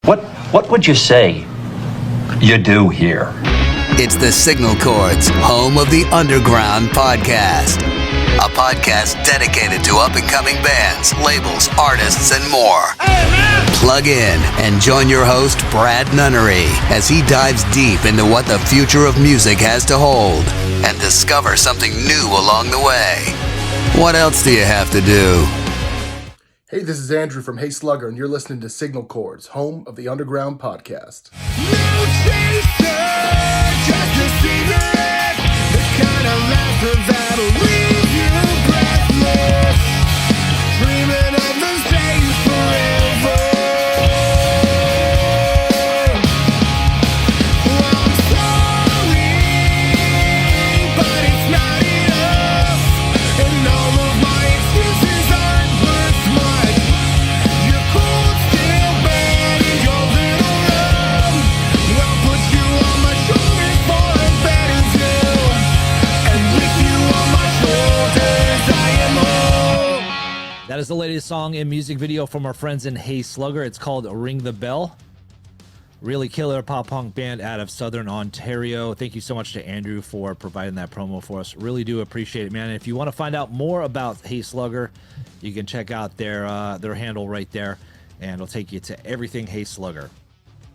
What would you say you do here? It's the Signal Chords, home of the Underground podcast. A podcast dedicated to up-and-coming bands, labels, artists, and more. Plug in and join your host, Brad Nunnery, as he dives deep into what the future of music has to hold and discover something new along the way. What else do you have to do? Hey, this is Andrew from Hey Slugger, and you're listening to Signal Chords, home of the Underground podcast. That is the latest song and music video from our friends in Hey Slugger. It's called Ring the Bell. Really killer pop punk band out of Southern Ontario. Thank you so much to Andrew for providing that promo for us. Really do appreciate it, man. And if you want to find out more about Hey Slugger, you can check out their handle right there, and it'll take you to everything Hey Slugger.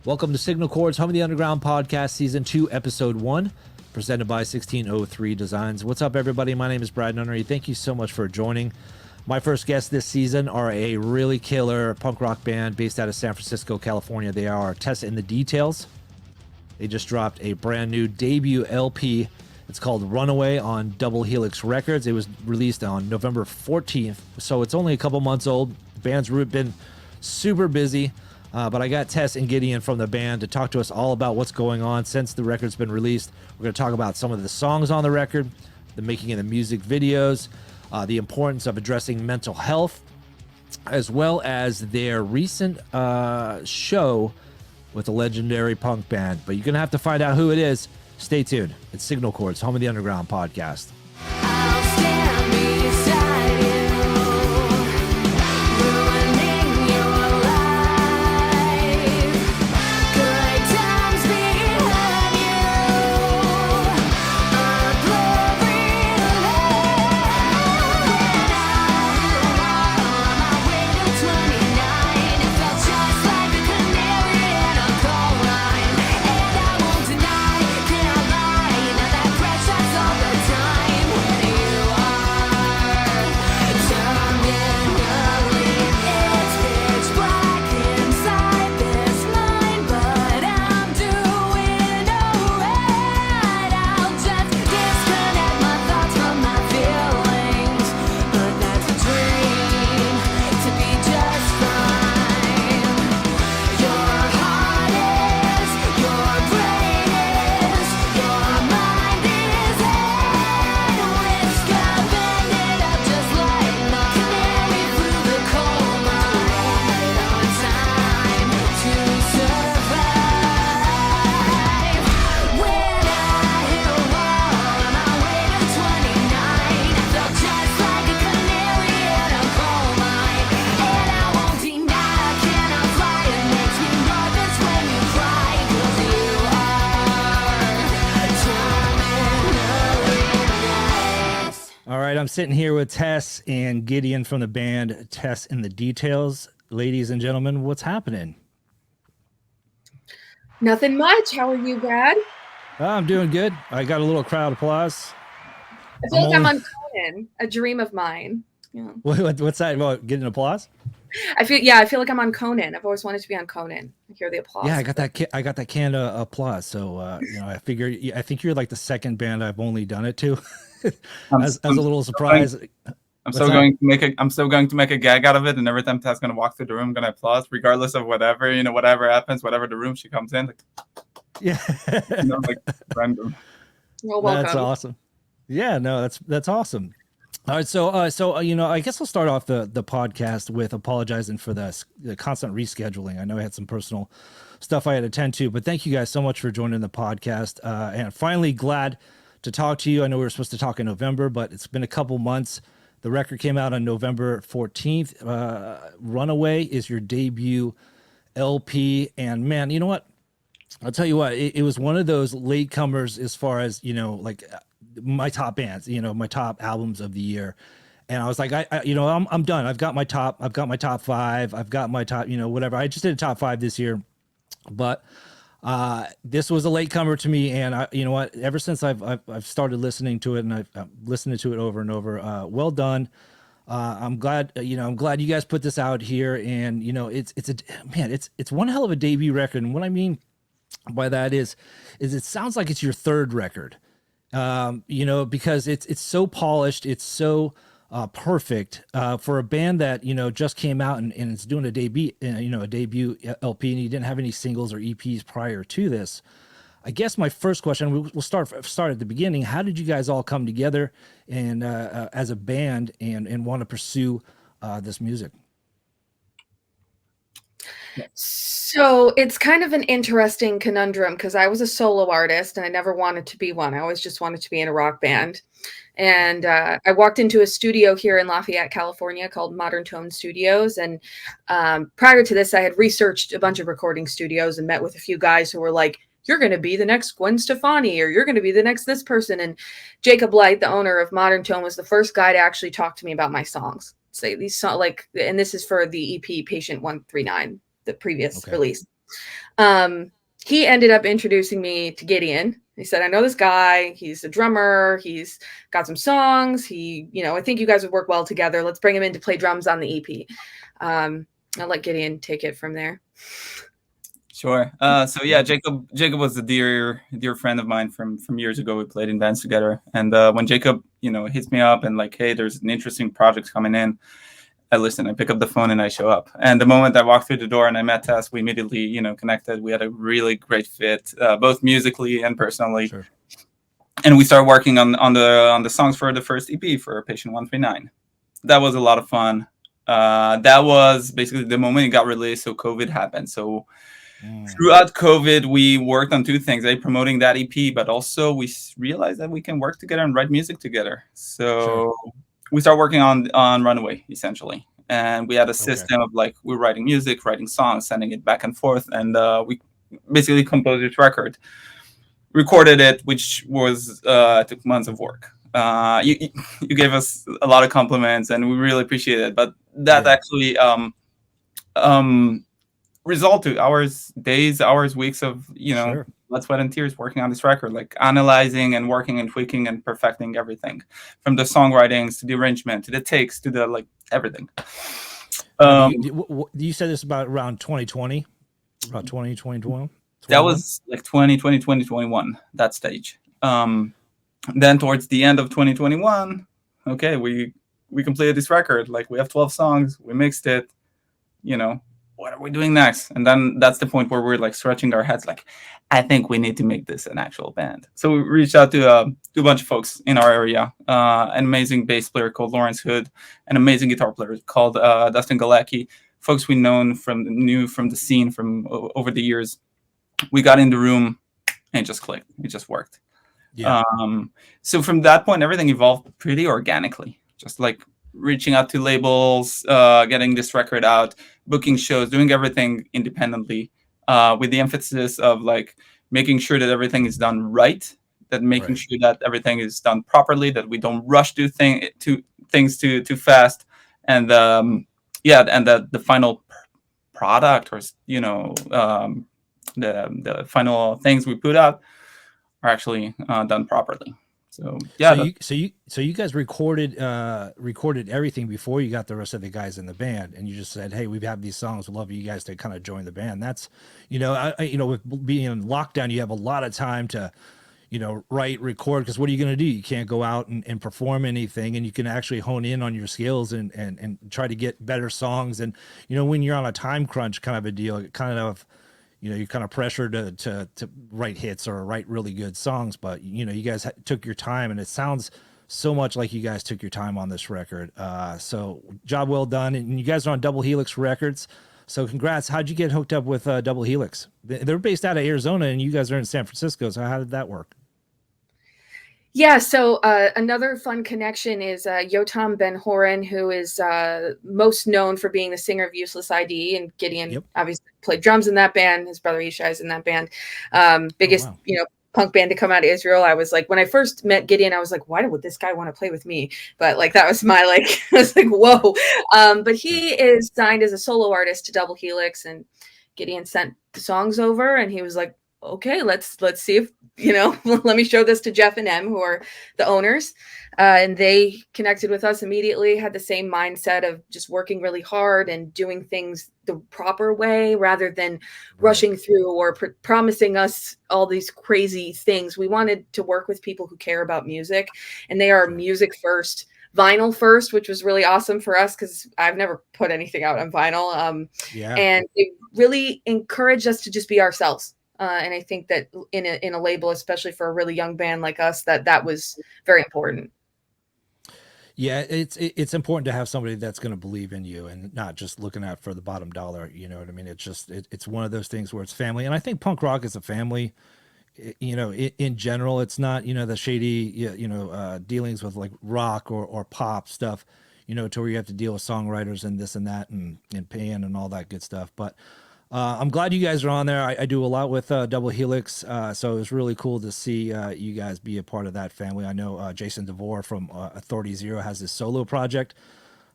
Welcome to Signal Chords, home of the Underground podcast, season 2, episode 1, presented by 1603 Designs. What's up, everybody? My name is Brad Nunnery. Thank you so much for joining. My first guests this season are a really killer punk rock band based out of San Francisco, California. They are Tess The Details. They just dropped a brand new debut LP. It's called Runaway on Double Helix Records. It was released on November 14th, so it's only a couple months old. The band's been super busy, but I got Tess and Gideon from the band to talk to us all about what's going on since the record's been released. We're going to talk about some of the songs on the record, the making of the music videos, the importance of addressing mental health, as well as their recent show with a legendary punk band. But you're going to have to find out who it is. Stay tuned. It's Signal Chords, home of the Underground podcast. I'll stand beside you, ruining your life. Good times behind you, a blurry light. When I on my way to 29, it felt just like a canary in a coal mine. And I won't deny, can I lie? Now that pressure's all the time. When you are terminally, it's pitch black inside this mind, but I'm doing alright. I'll just disconnect my thoughts from my feelings, but that's a dream to be just fine. Your heart is, your brain is, your mind is at risk of ending up just like the canary through the coal mine. On time to survive. When I hit a wall on my way to 29, I felt just like a canary in a coal mine. And I won't deny I cannot fly. It makes me nervous when you cry, 'cause you are terminally nice. All right, I'm sitting here with Tess and Gideon from the band Tess The Details. Ladies and gentlemen, what's happening? Nothing much. How are you, Brad? I'm doing good. I got a little crowd applause. I feel like I'm only- on Conan, a dream of mine. Yeah. What's that? Well, getting applause? I feel like I'm on Conan. I've always wanted to be on Conan. I hear the applause. Yeah, I got that. I got that canned applause. So I figure. I think you're like the second band I've only done it to, as a little surprise. I'm still going to make a gag out of it, and every time Tess gonna walk through the room, gonna applause, regardless of whatever whatever happens, whatever the room she comes in, like, Yeah, like random. Well, welcome. that's awesome. Yeah, no, that's awesome. All right, so I guess I'll start off the podcast with apologizing for the constant rescheduling. I know I had some personal stuff I had to attend to, but thank you guys so much for joining the podcast. And finally, glad to talk to you. I know we were supposed to talk in November, but it's been a couple months. The record came out on November 14th. Runaway is your debut LP, and man, you know what? I'll tell you what, it was one of those latecomers as far as, you know, like my top bands, you know, my top albums of the year. And I was like, I'm done. I've got my top 5. I've got my top, you know, whatever. I just did a top 5 this year, but this was a latecomer to me. And you know what, ever since I've started listening to it, and I've listened to it over and over, well done. I'm glad you guys put this out here, and you know, it's one hell of a debut record. And what I mean by that is it sounds like it's your third record, you know, because it's so polished, it's so perfect for a band that, you know, just came out and it's doing a debut LP, and you didn't have any singles or EPs prior to this. I guess my first question, we'll start at the beginning. How did you guys all come together and as a band and want to pursue this music? So it's kind of an interesting conundrum, because I was a solo artist and I never wanted to be one. I always just wanted to be in a rock band. And I walked into a studio here in Lafayette, California called Modern Tone Studios. And prior to this, I had researched a bunch of recording studios and met with a few guys who were like, you're going to be the next Gwen Stefani, or you're going to be the next this person. And Jacob Light, the owner of Modern Tone, was the first guy to actually talk to me about my songs. Say these songs, like, and this is for the EP Patient 139. The previous release. He ended up introducing me to Gideon. He said, I know this guy. He's a drummer. He's got some songs. I think you guys would work well together. Let's bring him in to play drums on the EP. I'll let Gideon take it from there. Sure. So yeah, Jacob was a dear friend of mine from years ago. We played in bands together. And when Jacob, hits me up and like, hey, there's an interesting project coming in, I listen, I pick up the phone and I show up. And the moment I walked through the door and I met Tess, we immediately, connected. We had a really great fit, both musically and personally. Sure. And we started working on the songs for the first EP for Patient 139. That was a lot of fun. That was basically the moment it got released. So COVID happened. So throughout COVID, we worked on two things, promoting that EP, but also we realized that we can work together and write music together. So we started working on Runaway, essentially. And we had a system of like, we're writing music, writing songs, sending it back and forth. And we basically composed this record, recorded it, which was took months of work. You gave us a lot of compliments and we really appreciate it. But that actually result to hours, weeks of, blood, sweat, and tears working on this record, like analyzing and working and tweaking and perfecting everything, from the songwritings to the arrangement to the takes to the like everything. You said this about around 2020, about 2021. That was like 2020, 2021, that stage. Then towards the end of 2021, we completed this record. Like, we have 12 songs, we mixed it, what are we doing next? And then that's the point where we're like scratching our heads, like, I think we need to make this an actual band. So we reached out to a bunch of folks in our area, an amazing bass player called Lawrence Hood, an amazing guitar player called Dustin Galecki, folks we knew from the scene from over the years. We got in the room and it just clicked. It just worked. Yeah. So from that point, everything evolved pretty organically, just like reaching out to labels, getting this record out, booking shows, doing everything independently, with the emphasis of like making sure that everything is done right, that making sure that everything is done properly, that we don't rush things too fast, and and that the final product, or the final things we put out are actually done properly. So yeah. So you guys recorded everything before you got the rest of the guys in the band, and you just said, "Hey, we have these songs. We'd love you guys to kind of join the band." That's, with being in lockdown, you have a lot of time to, write, record. Because what are you going to do? You can't go out and perform anything, and you can actually hone in on your skills and try to get better songs. And when you're on a time crunch kind of a deal, you're kind of pressured to write hits or write really good songs, but you guys took your time, and it sounds so much like you guys took your time on this record. So job well done. And you guys are on Double Helix Records, so congrats. How'd you get hooked up with Double Helix? They're based out of Arizona and you guys are in San Francisco, so how did that work? Yeah, so another fun connection is Yotam Ben Horan, who is most known for being the singer of Useless ID, and Gideon Yep. obviously played drums in that band. His brother Ishai is in that band. Biggest, wow. punk band to come out of Israel. I was like, when I first met Gideon, I was like, why would this guy want to play with me? But like, that was my like, I was like, whoa. But he is signed as a solo artist to Double Helix, and Gideon sent the songs over, and he was like, okay, let's see if let me show this to Jeff and Em, who are the owners. And they connected with us immediately, had the same mindset of just working really hard and doing things the proper way rather than rushing through or promising us all these crazy things. We wanted to work with people who care about music, and they are music first, vinyl first, which was really awesome for us because I've never put anything out on vinyl. And it really encouraged us to just be ourselves. And I think that in a label, especially for a really young band like us, that was very important. Yeah, it's important to have somebody that's going to believe in you and not just looking out for the bottom dollar. You know what I mean? It's just it's one of those things where it's family, and I think punk rock is a family. In general, it's not the shady dealings with like rock or pop stuff. To where you have to deal with songwriters and this and that and paying and all that good stuff. But I'm glad you guys are on there. I do a lot with Double Helix, so it was really cool to see you guys be a part of that family. I know Jason DeVore from Authority Zero has his solo project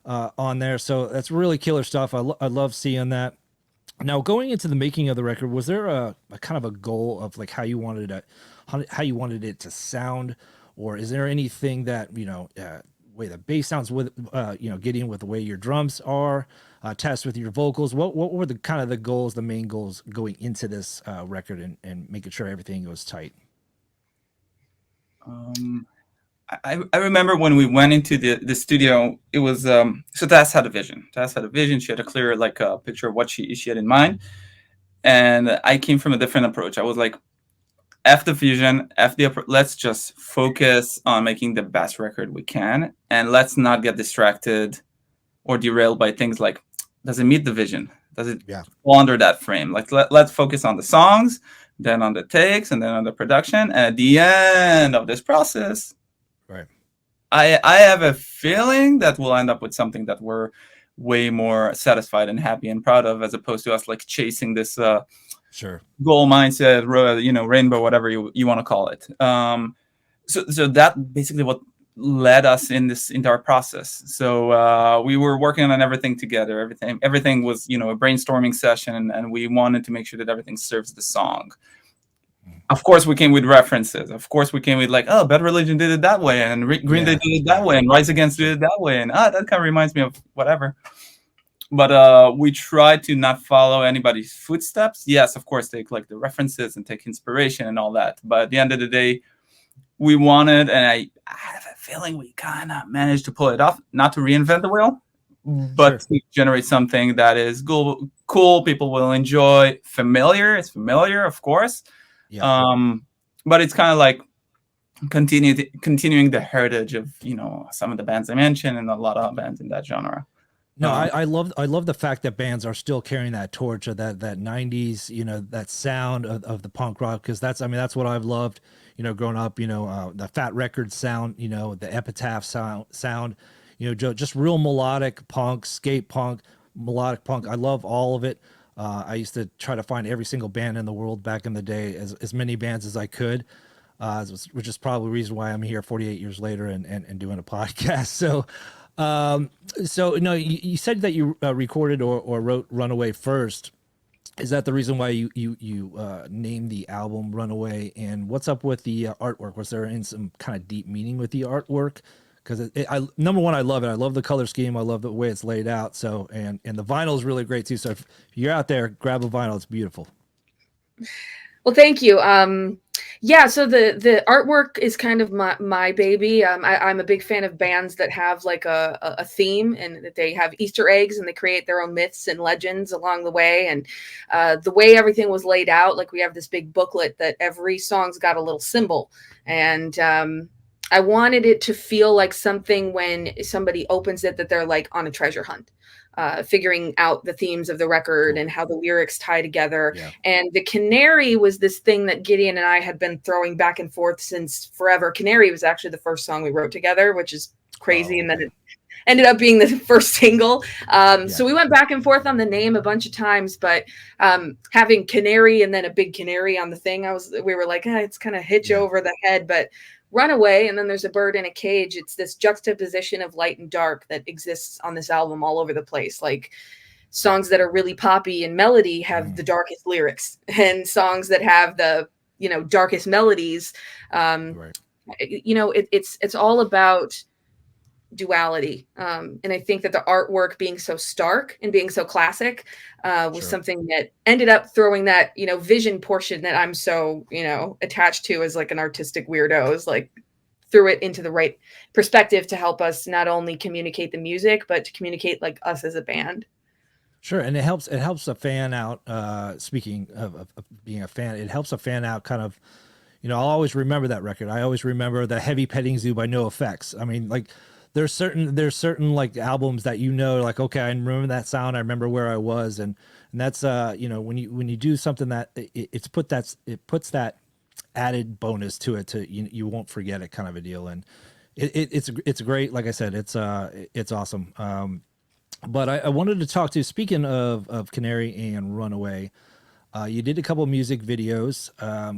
on there, so that's really killer stuff. I love seeing that. Now, going into the making of the record, was there a kind of a goal of like how you wanted it to sound, or is there anything that way the bass sounds with Gideon, with the way your drums are, Tess with your vocals? What were the kind of the goals, the main goals going into this record and making sure everything goes tight? I remember when we went into the studio, it was so Tess had a vision. She had a clear picture of what she had in mind, and I came from a different approach. I was like, F the fusion, let's just focus on making the best record we can, and let's not get distracted or derailed by things like, does it meet the vision? Does it fall under that frame? Like, let's focus on the songs, then on the takes, and then on the production. And at the end of this process, I have a feeling that we'll end up with something that we're way more satisfied and happy and proud of, as opposed to us like chasing this goal mindset, rainbow, whatever you want to call it. So that basically what led us into our process. So we were working on everything together. Everything was a brainstorming session, and we wanted to make sure that everything serves the song. Of course, we came with references. Of course, we came with like, oh, Bad Religion did it that way, and Green Day did it that way, and Rise Against did it that way, and that kind of reminds me of whatever. But we try to not follow anybody's footsteps. Yes, of course, take like the references and take inspiration and all that. But at the end of the day, we wanted, and I have a feeling we kind of managed to pull it off, not to reinvent the wheel, but to generate something that is cool, people will enjoy, familiar. It's familiar, of course. But it's kind of like continuing the heritage of some of the bands I mentioned and a lot of bands in that genre. No, I love the fact that bands are still carrying that torch of that 90s, that sound of the punk rock, because that's what I've loved, growing up, the Fat Record sound, the Epitaph sound, just real melodic punk, skate punk, melodic punk. I love all of it. I used to try to find every single band in the world back in the day, as many bands as I could, which is probably the reason why I'm here 48 years later and doing a podcast. So no, you said that you recorded or wrote Runaway first. Is that the reason why you named the album Runaway? And what's up with the artwork? Was there some kind of deep meaning with the artwork? Because number one, I love it. I love the color scheme. I love the way it's laid out. So and the vinyl is really great too. So if you're out there, grab a vinyl. It's beautiful. Well, thank you. Yeah, so the artwork is kind of my baby. I'm a big fan of bands that have like a theme, and that they have Easter eggs, and they create their own myths and legends along the way. And the way everything was laid out, like we have this big booklet that every song's got a little symbol. And I wanted it to feel like something when somebody opens it that they're like on a treasure hunt. figuring out the themes of the record and how the lyrics tie together. Yeah. And the Canary was this thing that Gideon and I had been throwing back and forth since forever. Canary was actually the first song we wrote together, which is crazy. And then it ended up being the first single. So we went back and forth on the name a bunch of times, but having Canary and then a big canary on the thing, we were like, it's kind of hitch over the head, but Runaway, and then there's a bird in a cage. It's this juxtaposition of light and dark that exists on this album all over the place. Like songs that are really poppy and melody have the darkest lyrics, and songs that have the, darkest melodies. It's all about duality. And I think that the artwork being so stark and being so classic was something that ended up throwing that, vision portion that I'm so, attached to as like an artistic weirdo, is like threw it into the right perspective to help us not only communicate the music, but to communicate like us as a band. Sure. And it helps a fan out. Speaking of being a fan, it helps a fan out kind of, I'll always remember that record. I always remember the Heavy Petting Zoo by No Effects. I mean, like, there's certain like albums that, like, okay, I remember that sound, I remember where I was, and that's when you do something that it puts that added bonus to it, to you won't forget it, kind of a deal. And it's great. Like I said, it's awesome. But I wanted to talk to, speaking of Canary and Runaway, you did a couple music videos.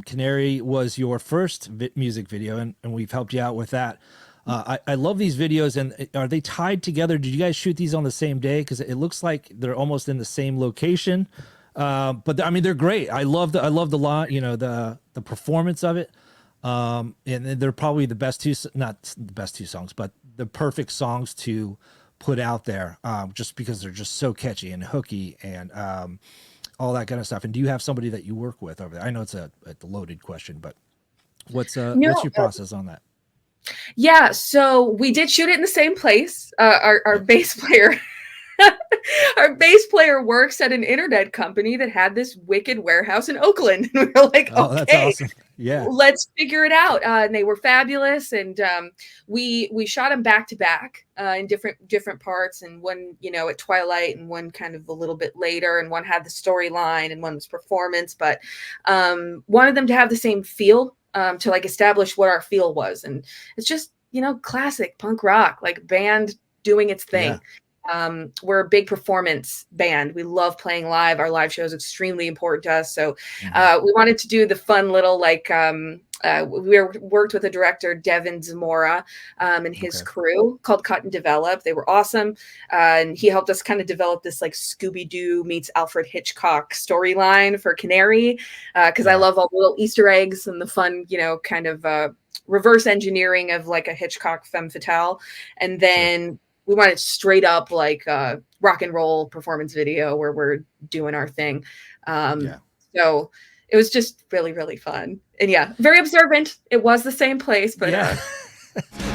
Canary was your first music video, and we've helped you out with that. I love these videos. And are they tied together? Did you guys shoot these on the same day? Because it looks like they're almost in the same location. But I mean, they're great. I love the lot, the performance of it. And they're probably not the best two songs, but the perfect songs to put out there, just because they're just so catchy and hooky and all that kind of stuff. And do you have somebody that you work with over there? I know it's a loaded question, but what's your process on that? Yeah, so we did shoot it in the same place. Our bass player, our bass player works at an internet company that had this wicked warehouse in Oakland. And we were like, okay, that's awesome. Yeah, let's figure it out. And they were fabulous. And we shot them back to back in different parts. And one, at twilight, and one kind of a little bit later. And one had the storyline, and one was performance. But wanted them to have the same feel. To like establish what our feel was. And it's just, classic punk rock, like band doing its thing. Yeah. We're a big performance band. We love playing live. Our live show is extremely important to us. So we wanted to do the fun little, like, we worked with a director, Devin Zamora, and his crew, called Cut and Develop. They were awesome. And he helped us kind of develop this like Scooby-Doo meets Alfred Hitchcock storyline for Canary. Cause I love all the little Easter eggs and the fun, kind of reverse engineering of like a Hitchcock femme fatale. And then we wanted straight up like a rock and roll performance video where we're doing our thing. So it was just really, really fun. And very observant. It was the same place, but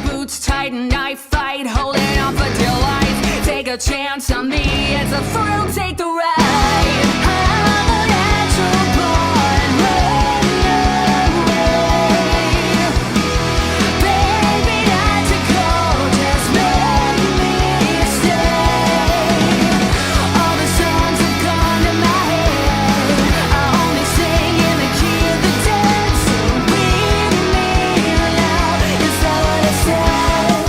boots tight and I fight, holding on for dear life. Take a chance on me, it's a thrill, take the ride. I'm a natural born runaway. Baby, not to go, just make me stay. All the songs have gone to my head. I only sing in the key of the dead. So leave me now, is that what I said?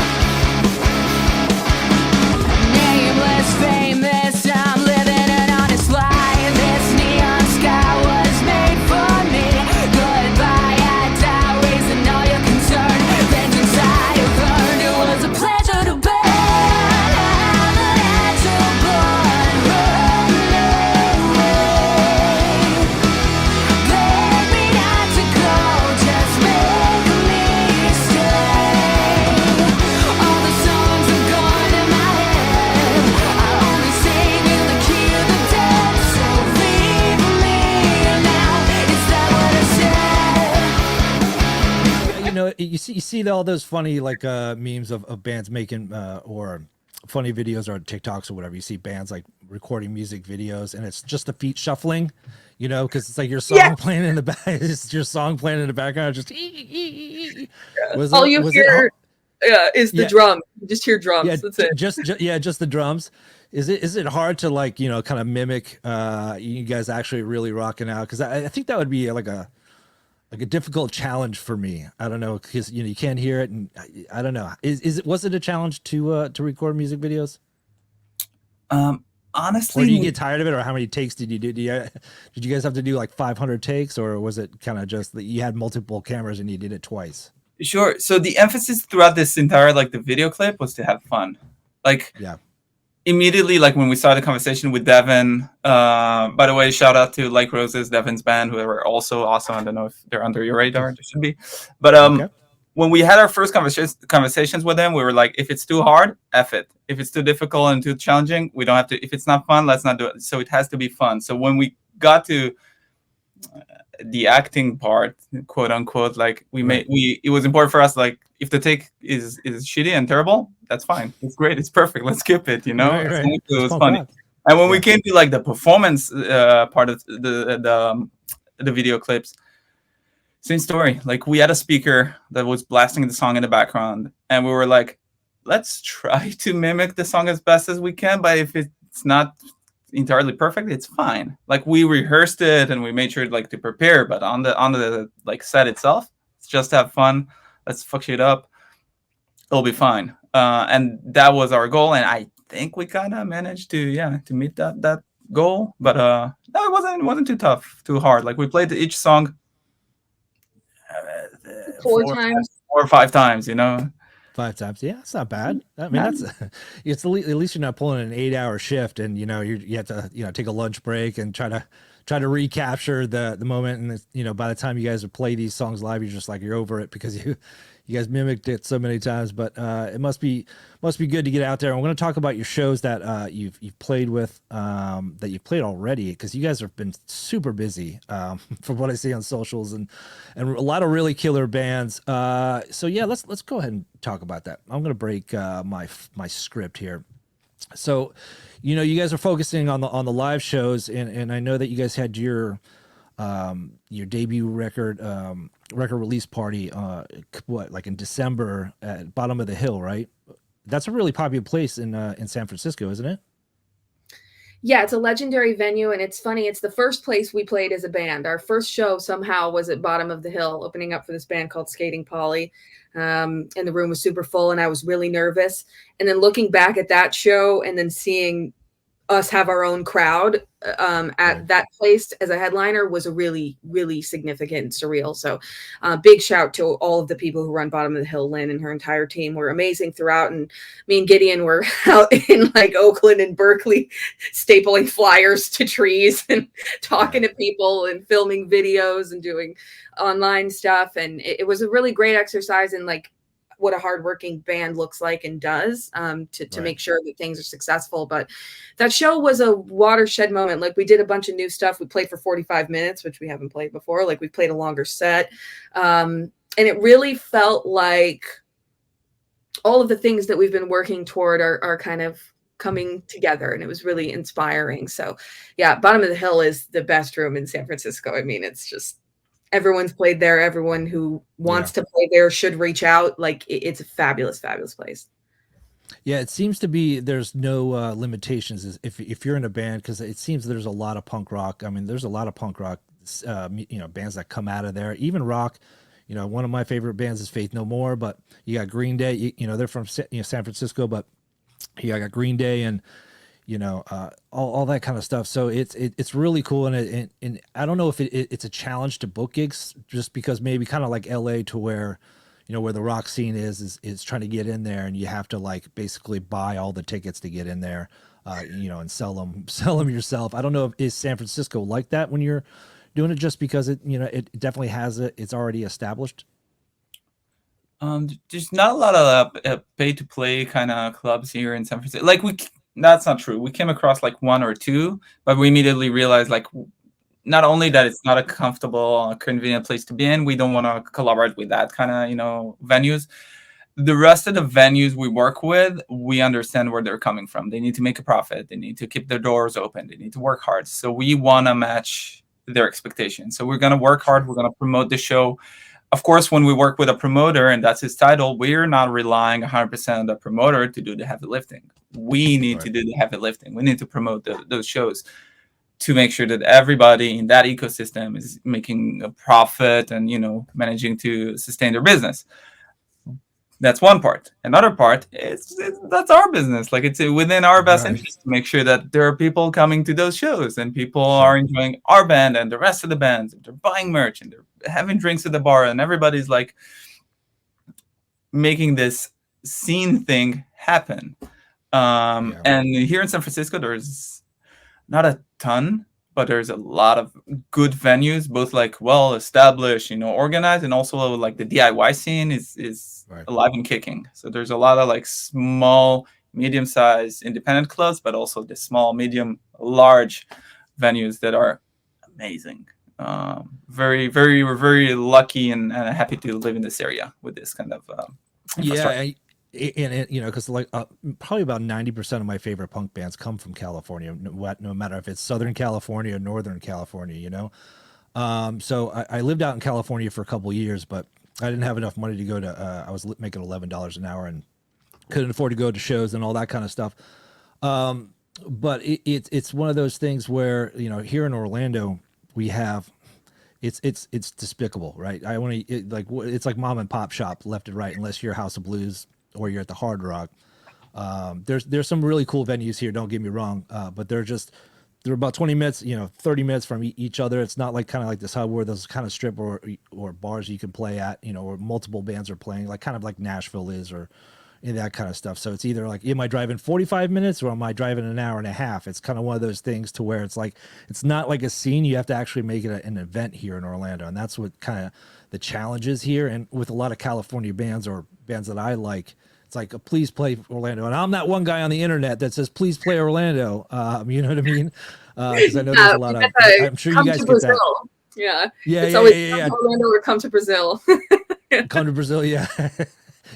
Nameless, famous, I'm living an honest life. This neon sky was made for me. Goodbye, I die, raising all your concern. Then inside it burned, it was a pleasure to burn. I'm a natural born runaway. Beg me not to go, just make me stay. All the songs have gone in my head. I only sing in the key of the dead. So leave me now, is that what I said? You see all those funny like memes of bands making or funny videos or TikToks or whatever. You see bands like recording music videos, and it's just the feet shuffling, because it's like your song playing in the back. It's your song playing in the background. Just all you hear is the drum. You just hear drums. That's it. Just the drums. Is it hard to like, kind of mimic you guys actually really rocking out? Because I think that would be like a difficult challenge for me. I don't know, because you can't hear it, and I don't know. Was it a challenge to record music videos? Honestly, Or do you get tired of it, or how many takes did you do? Did you guys have to do like 500 takes, or was it kind of just that you had multiple cameras and you did it twice? sure. So the emphasis throughout this entire like the video clip was to have fun. Like Yeah. immediately, like when we started the conversation with Devin. By the way, shout out to Like Roses, Devin's band, who are also awesome. I don't know if they're under your radar. They should be. But Okay. when we had our first conversations with them, we were like, if it's too hard, F it. If it's too difficult and too challenging, we don't have to. If it's not fun, let's not do it. So it has to be fun. So when we got to the acting part, quote unquote, like it was important for us, like if the take is shitty and terrible, that's fine. It's great. It's perfect. Let's skip it. Right. As long as it was Punk funny. rock. And when we came to like the performance part of the video clips, same story. Like we had a speaker that was blasting the song in the background, and we were like, let's try to mimic the song as best as we can. But if it's not entirely perfect, it's fine. Like we rehearsed it and we made sure like to prepare, but on the like set itself, it's just have fun. Let's fuck shit up. It'll be fine. And that was our goal, and I think we kind of managed to meet that goal. But no, it wasn't too tough, too hard. Like we played each song Four times. 4 or 5 times. 5 times. Yeah, it's not bad. I mean, that's it's at least you're not pulling an 8-hour shift, and you have to take a lunch break and try to recapture the moment. And by the time you guys play these songs live, you're just like you're over it because you guys mimicked it so many times. But it must be good to get out there. And we're going to talk about your shows that you've played with, that you've played already, because you guys have been super busy from what I see on socials, and a lot of really killer bands. So yeah, let's go ahead and talk about that. I'm going to break my script here. So, you guys are focusing on the live shows, and I know that you guys had your debut record release party like in December at Bottom of the Hill, right? That's a really popular place in San Francisco, isn't it? Yeah, it's a legendary venue, and it's funny. It's the first place we played as a band. Our first show somehow was at Bottom of the Hill, opening up for this band called Skating Polly. And the room was super full, and I was really nervous. And then looking back at that show and then seeing us have our own crowd at that place as a headliner was a really, really significant and surreal. So big shout to all of the people who run Bottom of the Hill. Lynn and her entire team were amazing throughout. And me and Gideon were out in like Oakland and Berkeley, stapling flyers to trees and talking to people and filming videos and doing online stuff. And it was a really great exercise in like what a hardworking band looks like and does to make sure that things are successful. But that show was a watershed moment. Like we did a bunch of new stuff. We played for 45 minutes, which we haven't played before. Like we played a longer set. And it really felt like all of the things that we've been working toward are kind of coming together, and it was really inspiring. So yeah, Bottom of the Hill is the best room in San Francisco. I mean, it's just, everyone's played there. Everyone who wants to play there should reach out. Like it's a fabulous, fabulous place. Yeah, it seems to be there's no limitations if you're in a band, because it seems there's a lot of punk rock. I mean, there's a lot of punk rock, bands that come out of there. Even rock. One of my favorite bands is Faith No More, but you got Green Day. They're from San Francisco, but you got Green Day and all that kind of stuff. So it's really cool, and I don't know if it's a challenge to book gigs, just because maybe kind of like LA, to where where the rock scene is trying to get in there, and you have to like basically buy all the tickets to get in there, and sell them yourself. I don't know if is San Francisco like that when you're doing it, just because it definitely has it's already established. There's not a lot of pay to play kind of clubs here in San Francisco. Like that's not true. We came across like 1 or 2, but we immediately realized like not only that it's not a comfortable, convenient place to be in, we don't want to collaborate with that kind of venues. The rest of the venues we work with, we understand where they're coming from. They need to make a profit. They need to keep their doors open. They need to work hard. So we want to match their expectations. So we're going to work hard. We're going to promote the show. of course, when we work with a promoter and that's his title, we're not relying 100% on the promoter to do the heavy lifting. We need to do the heavy lifting. We need to promote those shows to make sure that everybody in that ecosystem is making a profit and, managing to sustain their business. That's one part. Another part is that's our business. Like, it's within our best interest to make sure that there are people coming to those shows and people are enjoying our band and the rest of the bands. They're buying merch and they're having drinks at the bar and everybody's like making this scene thing happen. And here in San Francisco, there's not a ton, but there's a lot of good venues, both like well established, organized, and also like the DIY scene is alive and kicking. So there's a lot of like small, medium-sized independent clubs, but also the small, medium, large venues that are amazing. Very, very, we're very lucky and happy to live in this area with this kind of infrastructure. And because like probably about 90% of my favorite punk bands come from California, no matter if it's Southern California or Northern California, So I lived out in California for a couple of years, but I didn't have enough money to go to. I was making $11 an hour and couldn't afford to go to shows and all that kind of stuff. But it's one of those things where here in Orlando we have. It's despicable, right? It's like mom and pop shop left and right, unless you're House of Blues or you're at the Hard Rock. There's some really cool venues here, don't get me wrong, but they're about 20 minutes, 30 minutes from each other. It's not like kind of like this hub where there's kind of strip or bars you can play at, or multiple bands are playing, like kind of like Nashville is, or that kind of stuff. So it's either like, am I driving 45 minutes or am I driving an hour and a half? It's kind of one of those things to where it's like, it's not like a scene. You have to actually make it an event here in Orlando. And that's what kind of the challenge is here. And with a lot of California bands or bands that I like, it's like, please play Orlando. And I'm that one guy on the internet that says, please play Orlando. You know what I mean? Because I know there's a lot of, I'm sure you guys get Brazil. that. Yeah. Yeah. It's Yeah, always yeah. come to Orlando or come to Brazil. Come to Brazil. Yeah.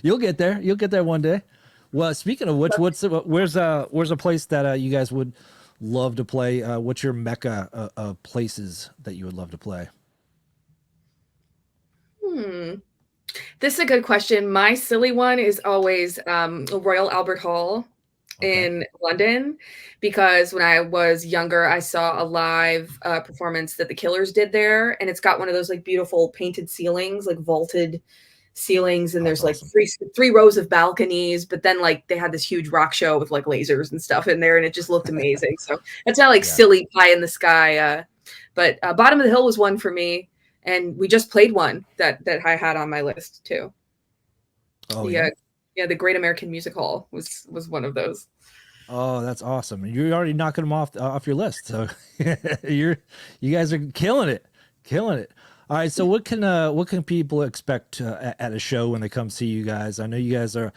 You'll get there. You'll get there one day. Well, speaking of which, where's a place that you guys would love to play? What's your mecca of places that you would love to play? This is a good question. My silly one is always Royal Albert Hall in London, because when I was younger, I saw a live performance that the Killers did there, and it's got one of those like beautiful painted ceilings, like vaulted ceilings, and there's like three rows of balconies, but then like they had this huge rock show with like lasers and stuff in there, and it just looked amazing. So that's not like silly pie in the sky, but Bottom of the Hill was one for me, and we just played one that I had on my list too. The Great American Music Hall was one of those. Oh, that's awesome! And you're already knocking them off your list, so you guys are killing it. All right, so what can people expect at a show when they come see you guys? I know you guys are,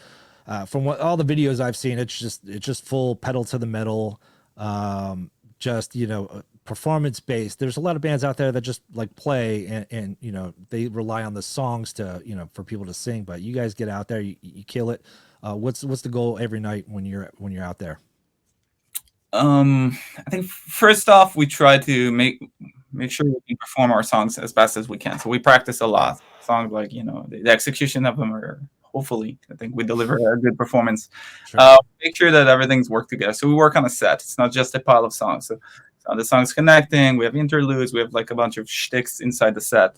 from all the videos I've seen, it's just full pedal to the metal, performance based. There's a lot of bands out there that just like play and they rely on the songs to for people to sing. But you guys get out there, you kill it. What's the goal every night when you're out there? I think first off, we try to make sure we can perform our songs as best as we can. So we practice a lot. Songs like, the execution of them are, hopefully, I think we deliver a good performance. Sure. Make sure that everything's worked together. So we work on a set. It's not just a pile of songs. So the songs connecting, we have interludes, we have like a bunch of shticks inside the set.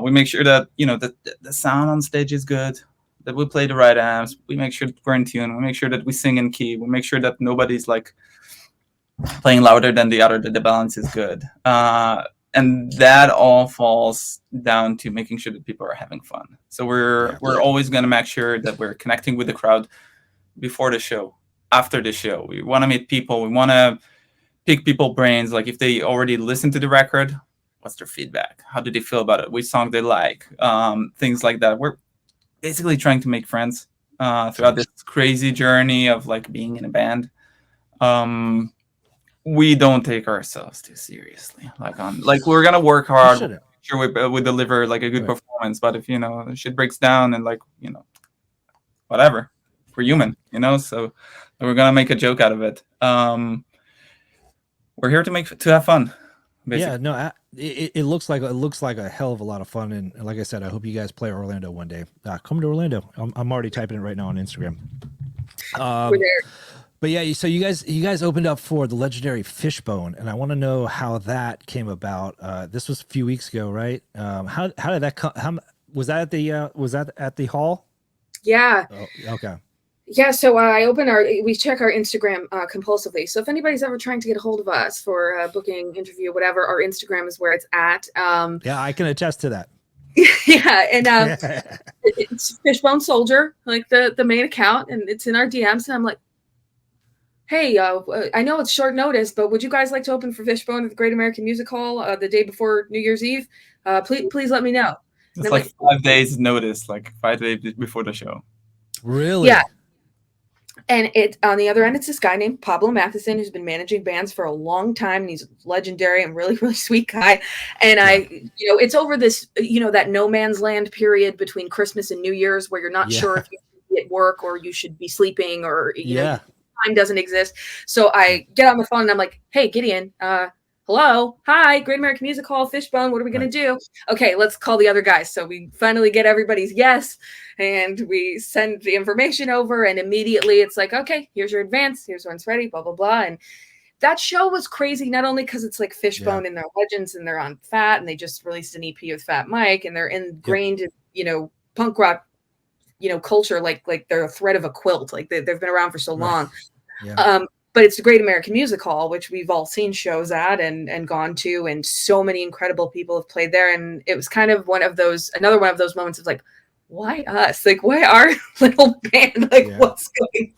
We make sure that, the sound on stage is good, that we play the right amps. We make sure that we're in tune. We make sure that we sing in key. We make sure that nobody's like playing louder than the other, that the balance is good. And that all falls down to making sure that people are having fun. So we're always going to make sure that we're connecting with the crowd before the show, after the show. We want to meet people. We want to pick people's brains. Like if they already listened to the record, what's their feedback? How do they feel about it? Which song they like? Things like that. We're basically trying to make friends throughout this crazy journey of like being in a band. We don't take ourselves too seriously. Like we're gonna work hard. Sure, we deliver like a good performance. But if shit breaks down and whatever, we're human, So we're gonna make a joke out of it. We're here to have fun. Yeah, no, it looks like a hell of a lot of fun, and like I said, I hope you guys play Orlando one day. Come to Orlando. I'm already typing it right now on Instagram. We're there. But yeah, so you guys opened up for the legendary Fishbone, and I want to know how that came about. This was a few weeks ago, right? How did that come? How was that at the hall? Yeah. Oh, okay. Yeah, so we check our Instagram compulsively. So if anybody's ever trying to get a hold of us for a booking, interview, whatever, our Instagram is where it's at. Yeah, I can attest to that. Yeah, and it's Fishbone Soldier, like the main account, and it's in our DMs. And I'm like, hey, I know it's short notice, but would you guys like to open for Fishbone at the Great American Music Hall the day before New Year's Eve? Please let me know. It's like 5 days notice, like 5 days before the show. Really? Yeah. And it on the other end, it's this guy named Pablo Matheson who's been managing bands for a long time, and he's legendary and really, really sweet guy. And it's over this, that no man's land period between Christmas and New Year's where you're not sure if you should be at work or you should be sleeping or time doesn't exist. So I get on the phone and I'm like, hey, Gideon, hello, hi, Great American Music Hall, Fishbone, what are we going to do? Okay, let's call the other guys. So we finally get everybody's yes, and we send the information over, and immediately it's like, okay, here's your advance, here's when it's ready, blah, blah, blah. And that show was crazy, not only because it's like Fishbone and they're legends and they're on Fat, and they just released an EP with Fat Mike, and they're ingrained in, punk rock, culture, like they're a thread of a quilt, like they've been around for so long. Yeah. But it's the Great American Music Hall, which we've all seen shows at and gone to, and so many incredible people have played there. And it was kind of another one of those moments of like, why us? Like, why our little band? Like, what's going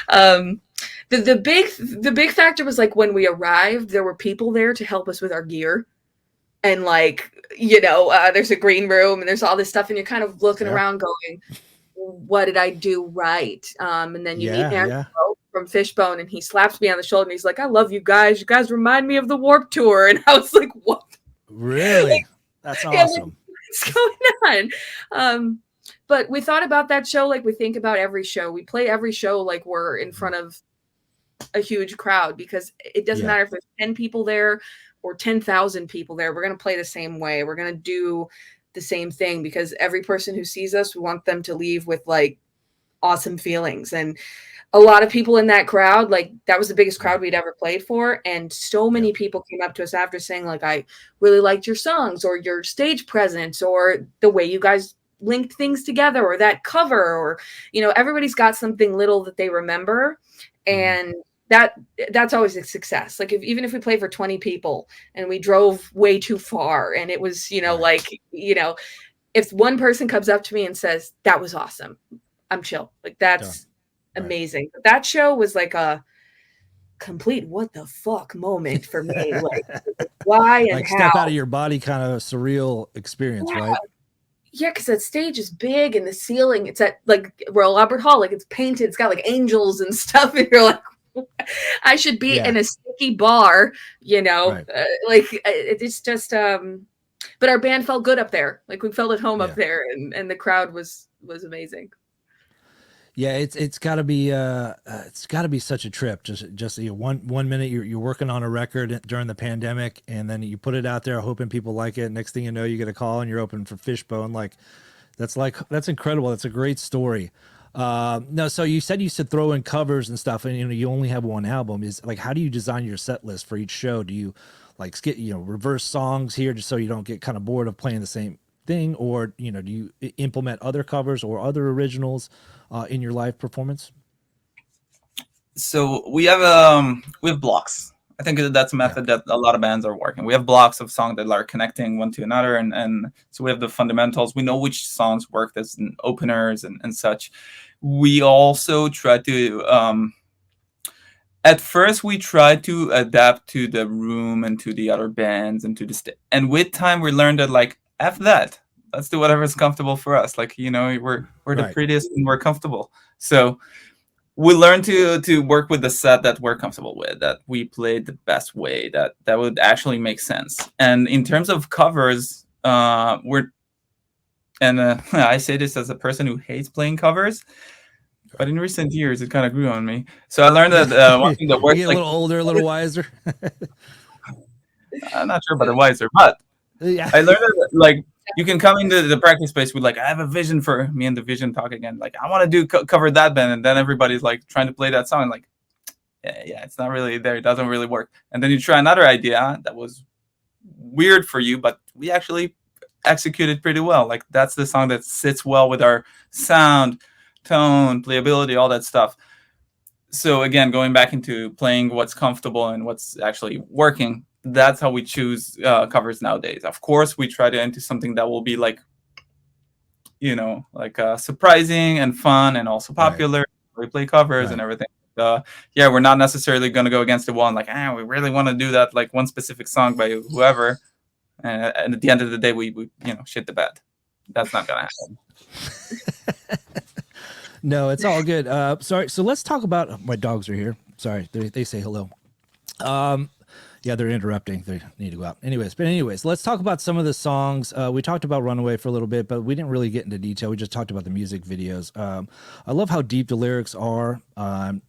on? The big factor was like when we arrived, there were people there to help us with our gear. And like, there's a green room and there's all this stuff, and you're kind of looking around going, what did I do right? And then you meet Andrew from Fishbone, and he slaps me on the shoulder and he's like, I love you guys. You guys remind me of the Warped Tour. And I was like, what? Really? That's awesome. What's going on? But we thought about that show like we think about every show. We play every show like we're in front of a huge crowd, because it doesn't matter if there's 10 people there or 10,000 people there. We're going to play the same way. We're going to do the same thing, because every person who sees us, we want them to leave with like awesome feelings. And a lot of people in that crowd, like that was the biggest crowd we'd ever played for. And so many people came up to us after saying like, I really liked your songs or your stage presence or the way you guys linked things together or that cover, or, everybody's got something little that they remember. And that's always a success. Like even if we play for 20 people and we drove way too far and it was, if one person comes up to me and says, that was awesome, I'm chill. Like that's amazing. But that show was like a complete what the fuck moment for me. Like why and like how. Step out of your body kind of surreal experience, right? Yeah, because that stage is big and the ceiling, it's at like Royal Albert Hall, like it's painted, it's got like angels and stuff, and you're like, I should be in a sticky bar, like it's just but our band felt good up there. Like we felt at home up there, and the crowd was amazing. Yeah, it's got to be such a trip. Just one minute you're working on a record during the pandemic, and then you put it out there hoping people like it. Next thing you know, you get a call and you're open for Fishbone. That's incredible. That's a great story. No, so you said throw in covers and stuff, and you only have one album. Is like, how do you design your set list for each show? Do you like reverse songs here just so you don't get kind of bored of playing the same thing, or do you implement other covers or other originals in your live performance? So we have blocks. I think that's a method that a lot of bands are working. We have blocks of songs that are connecting one to another, and so we have the fundamentals. We know which songs work as openers and such. We also try to at first we try to adapt to the room and to the other bands and to the and with time we learned that like after that, let's do whatever is comfortable for us. Like, we're the prettiest and we're comfortable. So we learned to work with the set that we're comfortable with, that we played the best way, that would actually make sense. And in terms of covers, I say this as a person who hates playing covers, but in recent years it kind of grew on me. So I learned that one thing that works, you get a little older, a little wiser. I'm not sure about the wiser, but Yeah. I learned that, like, you can come into the practice space with like, I have a vision for me and the vision talk again. Like, I want to do cover that band, and then everybody's like trying to play that song. Like, yeah, it's not really there. It doesn't really work. And then you try another idea that was weird for you, but we actually executed pretty well. Like, that's the song that sits well with our sound, tone, playability, all that stuff. So again, going back into playing what's comfortable and what's actually working, that's how we choose covers nowadays. Of course, we try to enter something that will be like, like surprising and fun and also popular. Right. We play covers and everything. Yeah, we're not necessarily going to go against the wall and like, we really want to do that, like one specific song by whoever. And at the end of the day, we shit the bed. That's not going to happen. No, it's all good. Sorry. So let's talk about, my dogs are here. Sorry. They say hello. Yeah, they're interrupting. They need to go out. Anyways, let's talk about some of the songs. We talked about Runaway for a little bit, but we didn't really get into detail. We just talked about the music videos. I love how deep the lyrics are.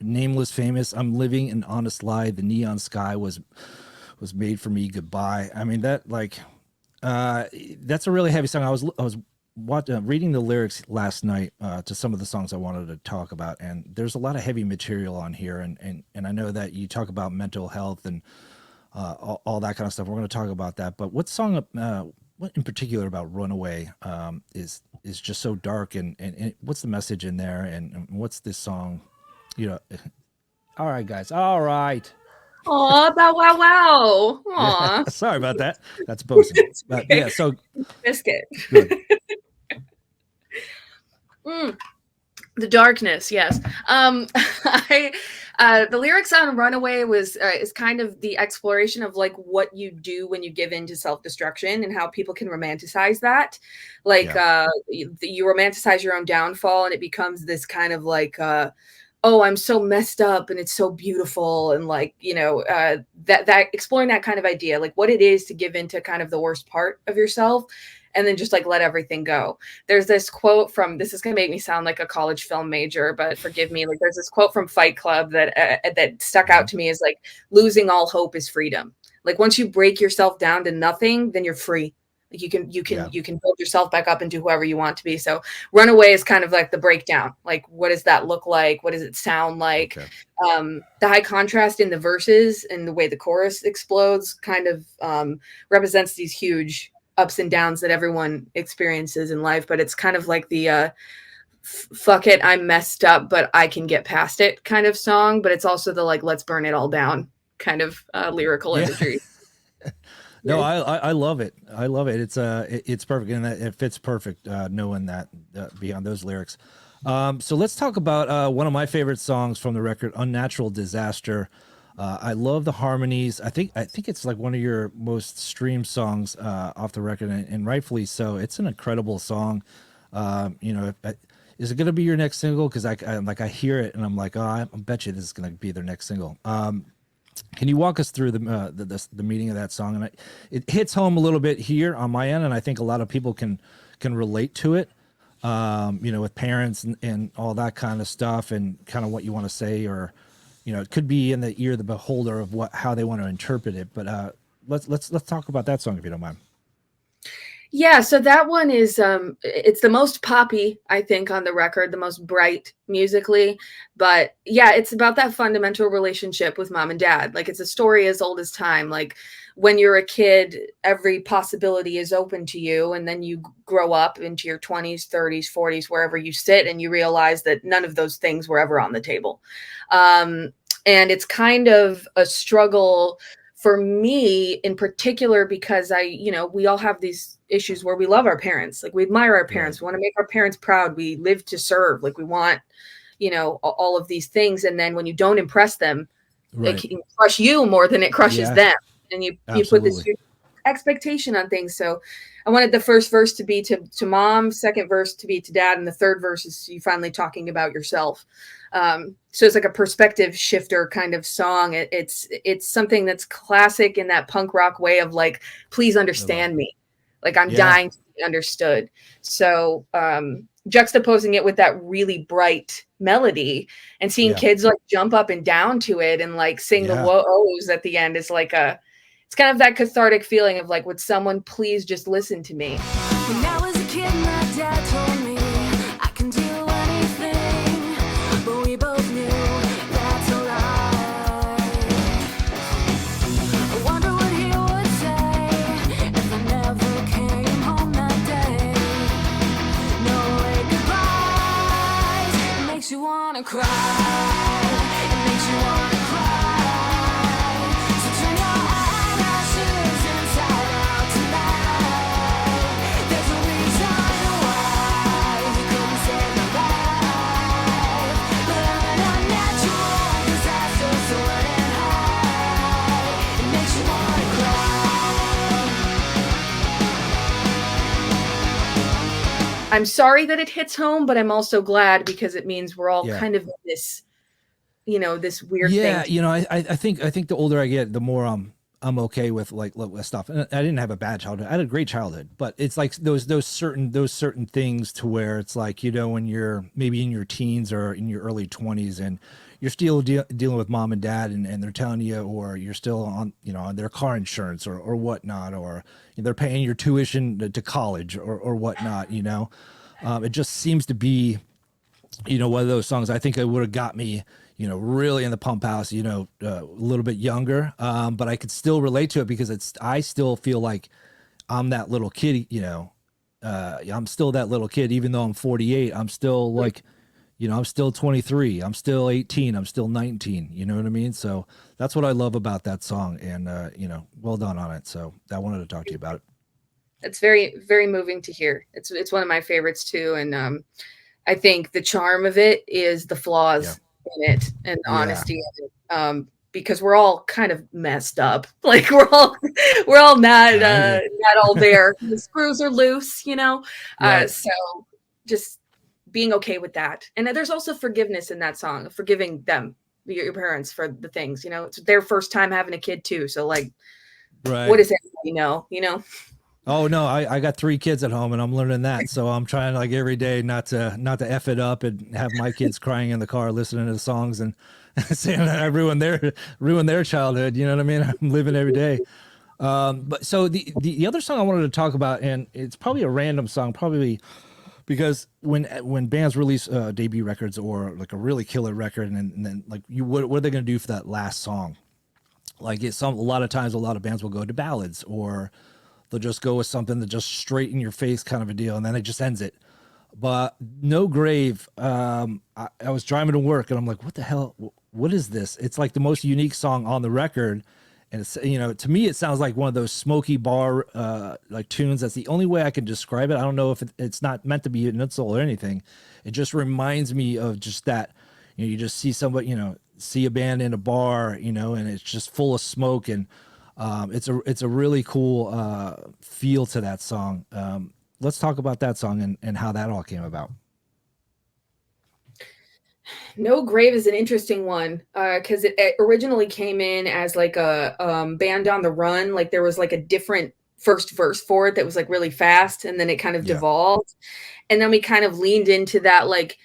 Nameless, famous. I'm living an honest lie. The neon sky was made for me. Goodbye. I mean, that that's a really heavy song. I was reading the lyrics last night to some of the songs I wanted to talk about, and there's a lot of heavy material on here. And I know that you talk about mental health and all that kind of stuff. We're going to talk about that. But what song, what in particular about Runaway is just so dark, and what's the message in there, and what's this song? All right, guys. All right. Aw, bow wow wow. Aw. Yeah, sorry about that. That's Bosun. But yeah, so Biscuit. good. The darkness, yes. The lyrics on Runaway is kind of the exploration of like what you do when you give in to self-destruction and how people can romanticize that. Like you romanticize your own downfall, and it becomes this kind of like oh, I'm so messed up and it's so beautiful, and like, that exploring that kind of idea, like what it is to give into kind of the worst part of yourself and then just like let everything go. There's this quote from, this is going to make me sound like a college film major, but forgive me. Like there's this quote from Fight Club that stuck out to me, is like, losing all hope is freedom. Like once you break yourself down to nothing, then you're free. Like you can build yourself back up into whoever you want to be. So Runaway is kind of like the breakdown. Like, what does that look like? What does it sound like? Okay. The high contrast in the verses and the way the chorus explodes kind of represents these huge ups and downs that everyone experiences in life. But it's kind of like the fuck it, I'm messed up, but I can get past it kind of song. But it's also the like, let's burn it all down kind of lyrical imagery. No, I love it. I love it. It's perfect, and it fits perfect. Knowing that beyond those lyrics. So let's talk about one of my favorite songs from the record, "Unnatural Disaster." I love the harmonies. I think it's like one of your most streamed songs off the record, and rightfully so. It's an incredible song. Is it going to be your next single? Because I hear it and I'm like, oh, I bet you this is going to be their next single. Can you walk us through the meaning of that song? And it hits home a little bit here on my end, and I think a lot of people can relate to it. With parents and all that kind of stuff, and kind of what you want to say, or it could be in the ear of the beholder of how they want to interpret it. But let's talk about that song if you don't mind. Yeah, so that one is it's the most poppy, I think, on the record, the most bright musically. But yeah, it's about that fundamental relationship with mom and dad. Like, it's a story as old as time. Like, when you're a kid, every possibility is open to you, and then you grow up into your 20s, 30s, 40s, wherever you sit, and you realize that none of those things were ever on the table. And it's kind of a struggle for me in particular, because we all have these issues where we love our parents. Like, we admire our parents. We want to make our parents proud. We live to serve. Like, we want, all of these things. And then when you don't impress them, it can crush you more than it crushes them. And you put this huge expectation on things. So I wanted the first verse to be to mom, second verse to be to dad, and the third verse is you finally talking about yourself. So it's like a perspective shifter kind of song. It's something that's classic in that punk rock way of like, please understand me. Like, I'm dying to be understood. So juxtaposing it with that really bright melody and seeing kids like jump up and down to it and like sing the woes at the end is like it's kind of that cathartic feeling of like, would someone please just listen to me? When I was a kid, my dad told me I can do anything, but we both knew that's a lie. I wonder what he would say if I never came home that day. No way goodbyes, it makes you wanna cry. It makes you wanna cry. So turn your eyelashes inside out tonight. There's a reason why you couldn't save my life, but I'm an unnatural disaster, so running high. It makes you wanna cry. I'm sorry that it hits home, but I'm also glad because it means we're all Yeah. kind of in this, you know, this weird Yeah, thing. you know, I think the older I get, the more I'm okay with like stuff. And I didn't have a bad childhood. I had a great childhood, but it's like those certain things to where it's like, you know, when you're maybe in your teens or in your early 20s and you're still dealing with mom and dad and they're telling you, or you're still on, you know, on their car insurance or whatnot, or they're paying your tuition to college or whatnot, you know. It just seems to be, you know, one of those songs I think it would have got me, you know, really in the pump house, you know, a little bit younger. But I could still relate to it because I still feel like I'm that little kid, you know, I'm still that little kid, even though I'm 48, I'm still like, you know, I'm still 23, I'm still 18, I'm still 19, you know what I mean? So that's what I love about that song, and, you know, well done on it. So I wanted to talk to you about it. It's very, very moving to hear. It's one of my favorites too. And I think the charm of it is the flaws in it and the honesty of it. Because we're all kind of messed up. Like we're all not all there. The screws are loose, you know? Right. So just being okay with that. And there's also forgiveness in that song, forgiving them, your parents, for the things, you know, it's their first time having a kid too. So like, Right. what does everybody know, you know? Oh no, I got 3 kids at home and I'm learning that. So I'm trying like every day not to F it up and have my kids crying in the car listening to the songs and saying that I ruined their childhood. You know what I mean? I'm living every day. But so the other song I wanted to talk about, and it's probably a random song, probably because when bands release debut records or like a really killer record, and then like what are they gonna do for that last song? Like a lot of times a lot of bands will go to ballads, or they'll just go with something that just straight in your face kind of a deal, and then it just ends it. But No Grave, I was driving to work and I'm like, what the hell? What is this? It's like the most unique song on the record. And it's, you know, to me, it sounds like one of those smoky bar like tunes. That's the only way I can describe it. I don't know if it's not meant to be an insult or anything. It just reminds me of just that, you know, you just see somebody, you know, see a band in a bar, you know, and it's just full of smoke, and it's a really cool feel to that song. Let's talk about that song and how that all came about. No Grave is an interesting one because it originally came in as like a Band on the Run. Like there was like a different first verse for it that was like really fast, and then it kind of devolved. And then we kind of leaned into that like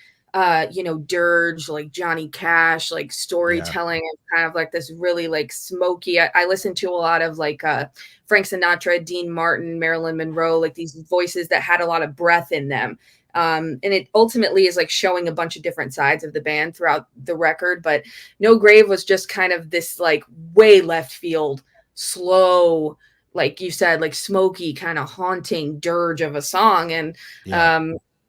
you know, dirge, like Johnny Cash, like storytelling, and kind of like this really like smoky. I listened to a lot of like Frank Sinatra, Dean Martin, Marilyn Monroe, like these voices that had a lot of breath in them. And it ultimately is like showing a bunch of different sides of the band throughout the record. But No Grave was just kind of this like way left field, slow, like you said, like smoky, kind of haunting dirge of a song. And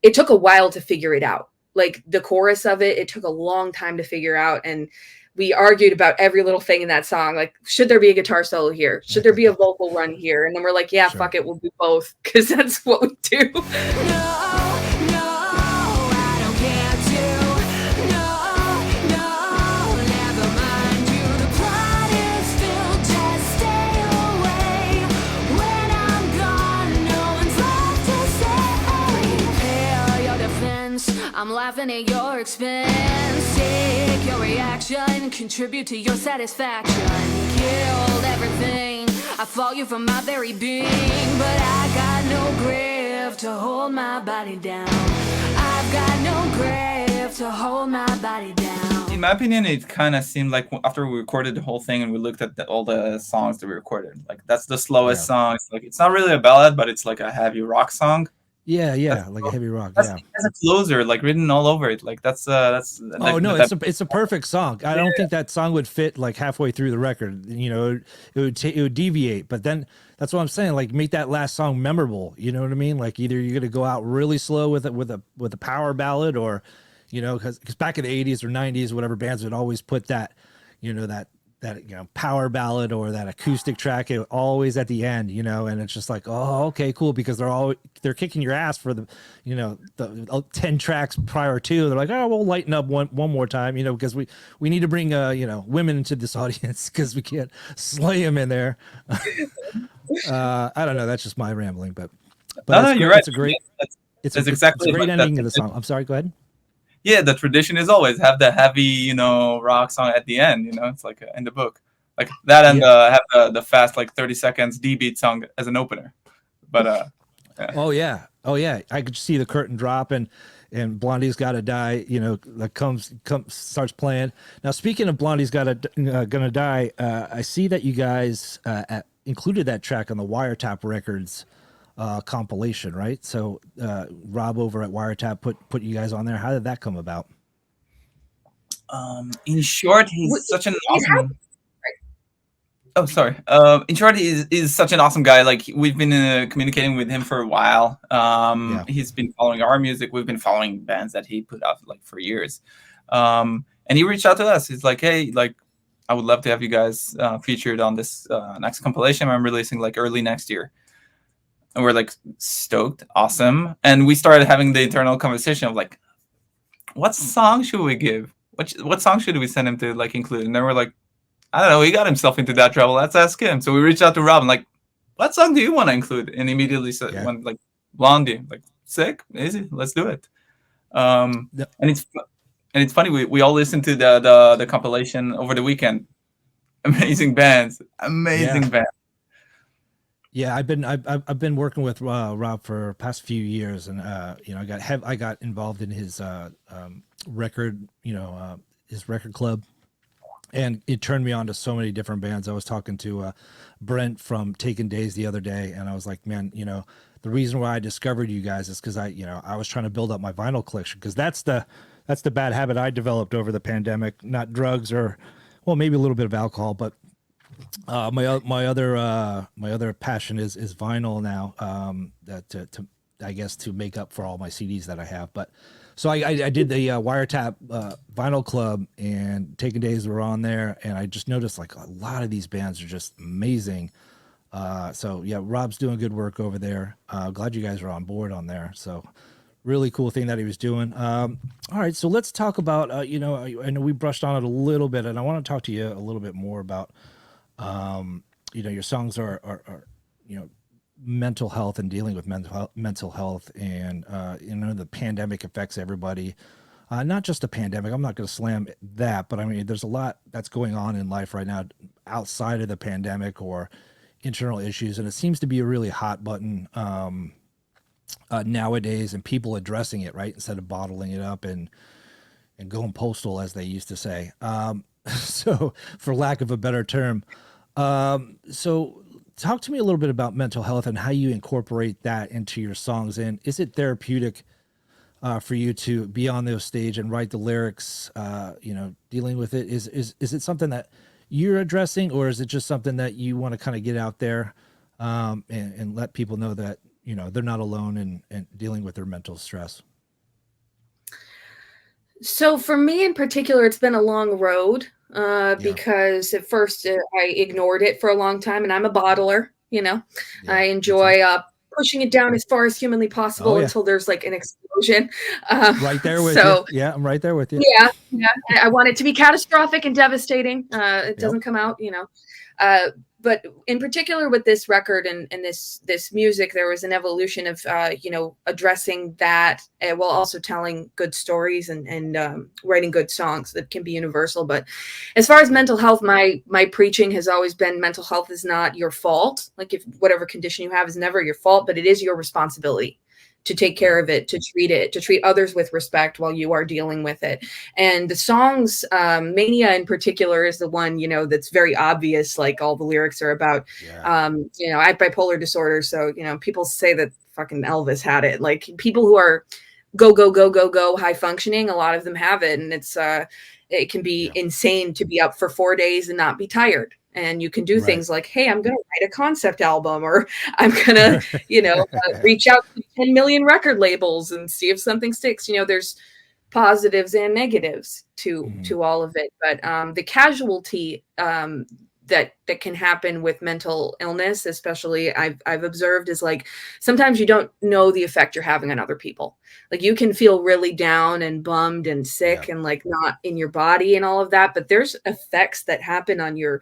it took a while to figure it out. Like the chorus of it took a long time to figure out. And we argued about every little thing in that song. Like, should there be a guitar solo here? Should there be a vocal run here? And then we're like, yeah, fuck it. We'll do both. Cause that's what we do. I'm laughing at your expense. Take your reaction, contribute to your satisfaction. Killed everything, I fought you from my very being. But I got no grave to hold my body down. I've got no grave to hold my body down. my opinion, it kind of seemed like after we recorded the whole thing and we looked at all the songs that we recorded, like that's the slowest song. It's like it's not really a ballad, but it's like a heavy rock song. Yeah, That's, like a heavy rock. that's, Yeah. that's a closer, like written all over it. Like that's Oh like, no, that, it's a perfect song. I don't think that song would fit like halfway through the record. You know, it would deviate. But then that's what I'm saying. Like make that last song memorable. You know what I mean? Like either you're gonna go out really slow with a power ballad, or you know, because back in the 80s or 90s, whatever, bands would always put that, you know, that power ballad or that acoustic track always at the end, you know, and it's just like, oh, okay, cool, because they're kicking your ass for the, you know, the 10 tracks prior to. They're like, oh, we'll lighten up one more time, you know, because we need to bring you know, women into this audience because we can't slay them in there. I don't know, that's just my rambling, but no, you're right. It's a great, that's exactly it's a great like ending to the song. I'm sorry, go ahead. Yeah, the tradition is always have the heavy, you know, rock song at the end. You know, it's like in the book, like that, and have the fast, like 30 seconds D beat song as an opener. But yeah. Oh yeah, I could see the curtain drop and Blondie's Gotta Die, you know, that comes starts playing. Now speaking of Blondie's Gonna Die, I see that you guys included that track on the Wiretap Records compilation, right? So Rob over at Wiretap put you guys on there. How did that come about? In short, he's such an awesome. Oh, sorry. In short, he's such an awesome guy. Like we've been communicating with him for a while. He's been following our music. We've been following bands that he put out like for years. And he reached out to us. He's like, hey, like I would love to have you guys featured on this next compilation I'm releasing like early next year. And we're like stoked, awesome. And we started having the internal conversation of like, what song should we give? What song should we send him to like include? And then we're like, I don't know, he got himself into that trouble. Let's ask him. So we reached out to Rob and like, what song do you want to include? And immediately said, went like Blondie, like sick, easy, let's do it. And it's funny. We all listened to the compilation over the weekend. Amazing bands. Yeah, I've been working with Rob for past few years, and you know, I got involved in his record, you know, his record club, and it turned me on to so many different bands. I was talking to Brent from Taken Days the other day, and I was like, man, you know, the reason why I discovered you guys is because I was trying to build up my vinyl collection, because that's the bad habit I developed over the pandemic. Not drugs or, well, maybe a little bit of alcohol, but my other passion is vinyl now. To I guess to make up for all my CDs that I have. But so I did the Wiretap vinyl club, and Taken Days were on there, and I just noticed like a lot of these bands are just amazing. So yeah, Rob's doing good work over there. Glad you guys are on board on there. So really cool thing that he was doing. All right, so let's talk about you know, I know we brushed on it a little bit, and I want to talk to you a little bit more about you know, your songs are you know, mental health and dealing with mental health, and you know, the pandemic affects everybody. Not just the pandemic. I'm not going to slam that, but I mean, there's a lot that's going on in life right now outside of the pandemic or internal issues, and it seems to be a really hot button nowadays, and people addressing it, right, instead of bottling it up and going postal, as they used to say. So, for lack of a better term. So talk to me a little bit about mental health and how you incorporate that into your songs. And is it therapeutic for you to be on those stage and write the lyrics, you know, dealing with it? Is it something that you're addressing, or is it just something that you want to kind of get out there and let people know that, you know, they're not alone in dealing with their mental stress? So for me in particular, it's been a long road because at first I ignored it for a long time, and I'm a bottler, you know. Yeah, I enjoy pushing it down as far as humanly possible until there's like an explosion. Right there with you. Yeah, I'm right there with you. Yeah. I want it to be catastrophic and devastating. It doesn't come out, you know. But in particular with this record and this music, there was an evolution of, you know, addressing that while also telling good stories and writing good songs that can be universal. But as far as mental health, my preaching has always been mental health is not your fault. Like if whatever condition you have is never your fault, but it is your responsibility to take care of it, to treat others with respect while you are dealing with it. And the songs, Mania in particular is the one, you know, that's very obvious. Like all the lyrics are about, you know, I have bipolar disorder. So, you know, people say that fucking Elvis had it. Like people who are go high functioning, a lot of them have it. And it's, it can be insane to be up for 4 days and not be tired. And you can do things like, hey, I'm going to write a concept album, or I'm going to, you know, reach out to 10 million record labels and see if something sticks. You know, there's positives and negatives to all of it. But the casualty that can happen with mental illness, especially I've observed, is like sometimes you don't know the effect you're having on other people. Like you can feel really down and bummed and sick and like not in your body and all of that, but there's effects that happen on your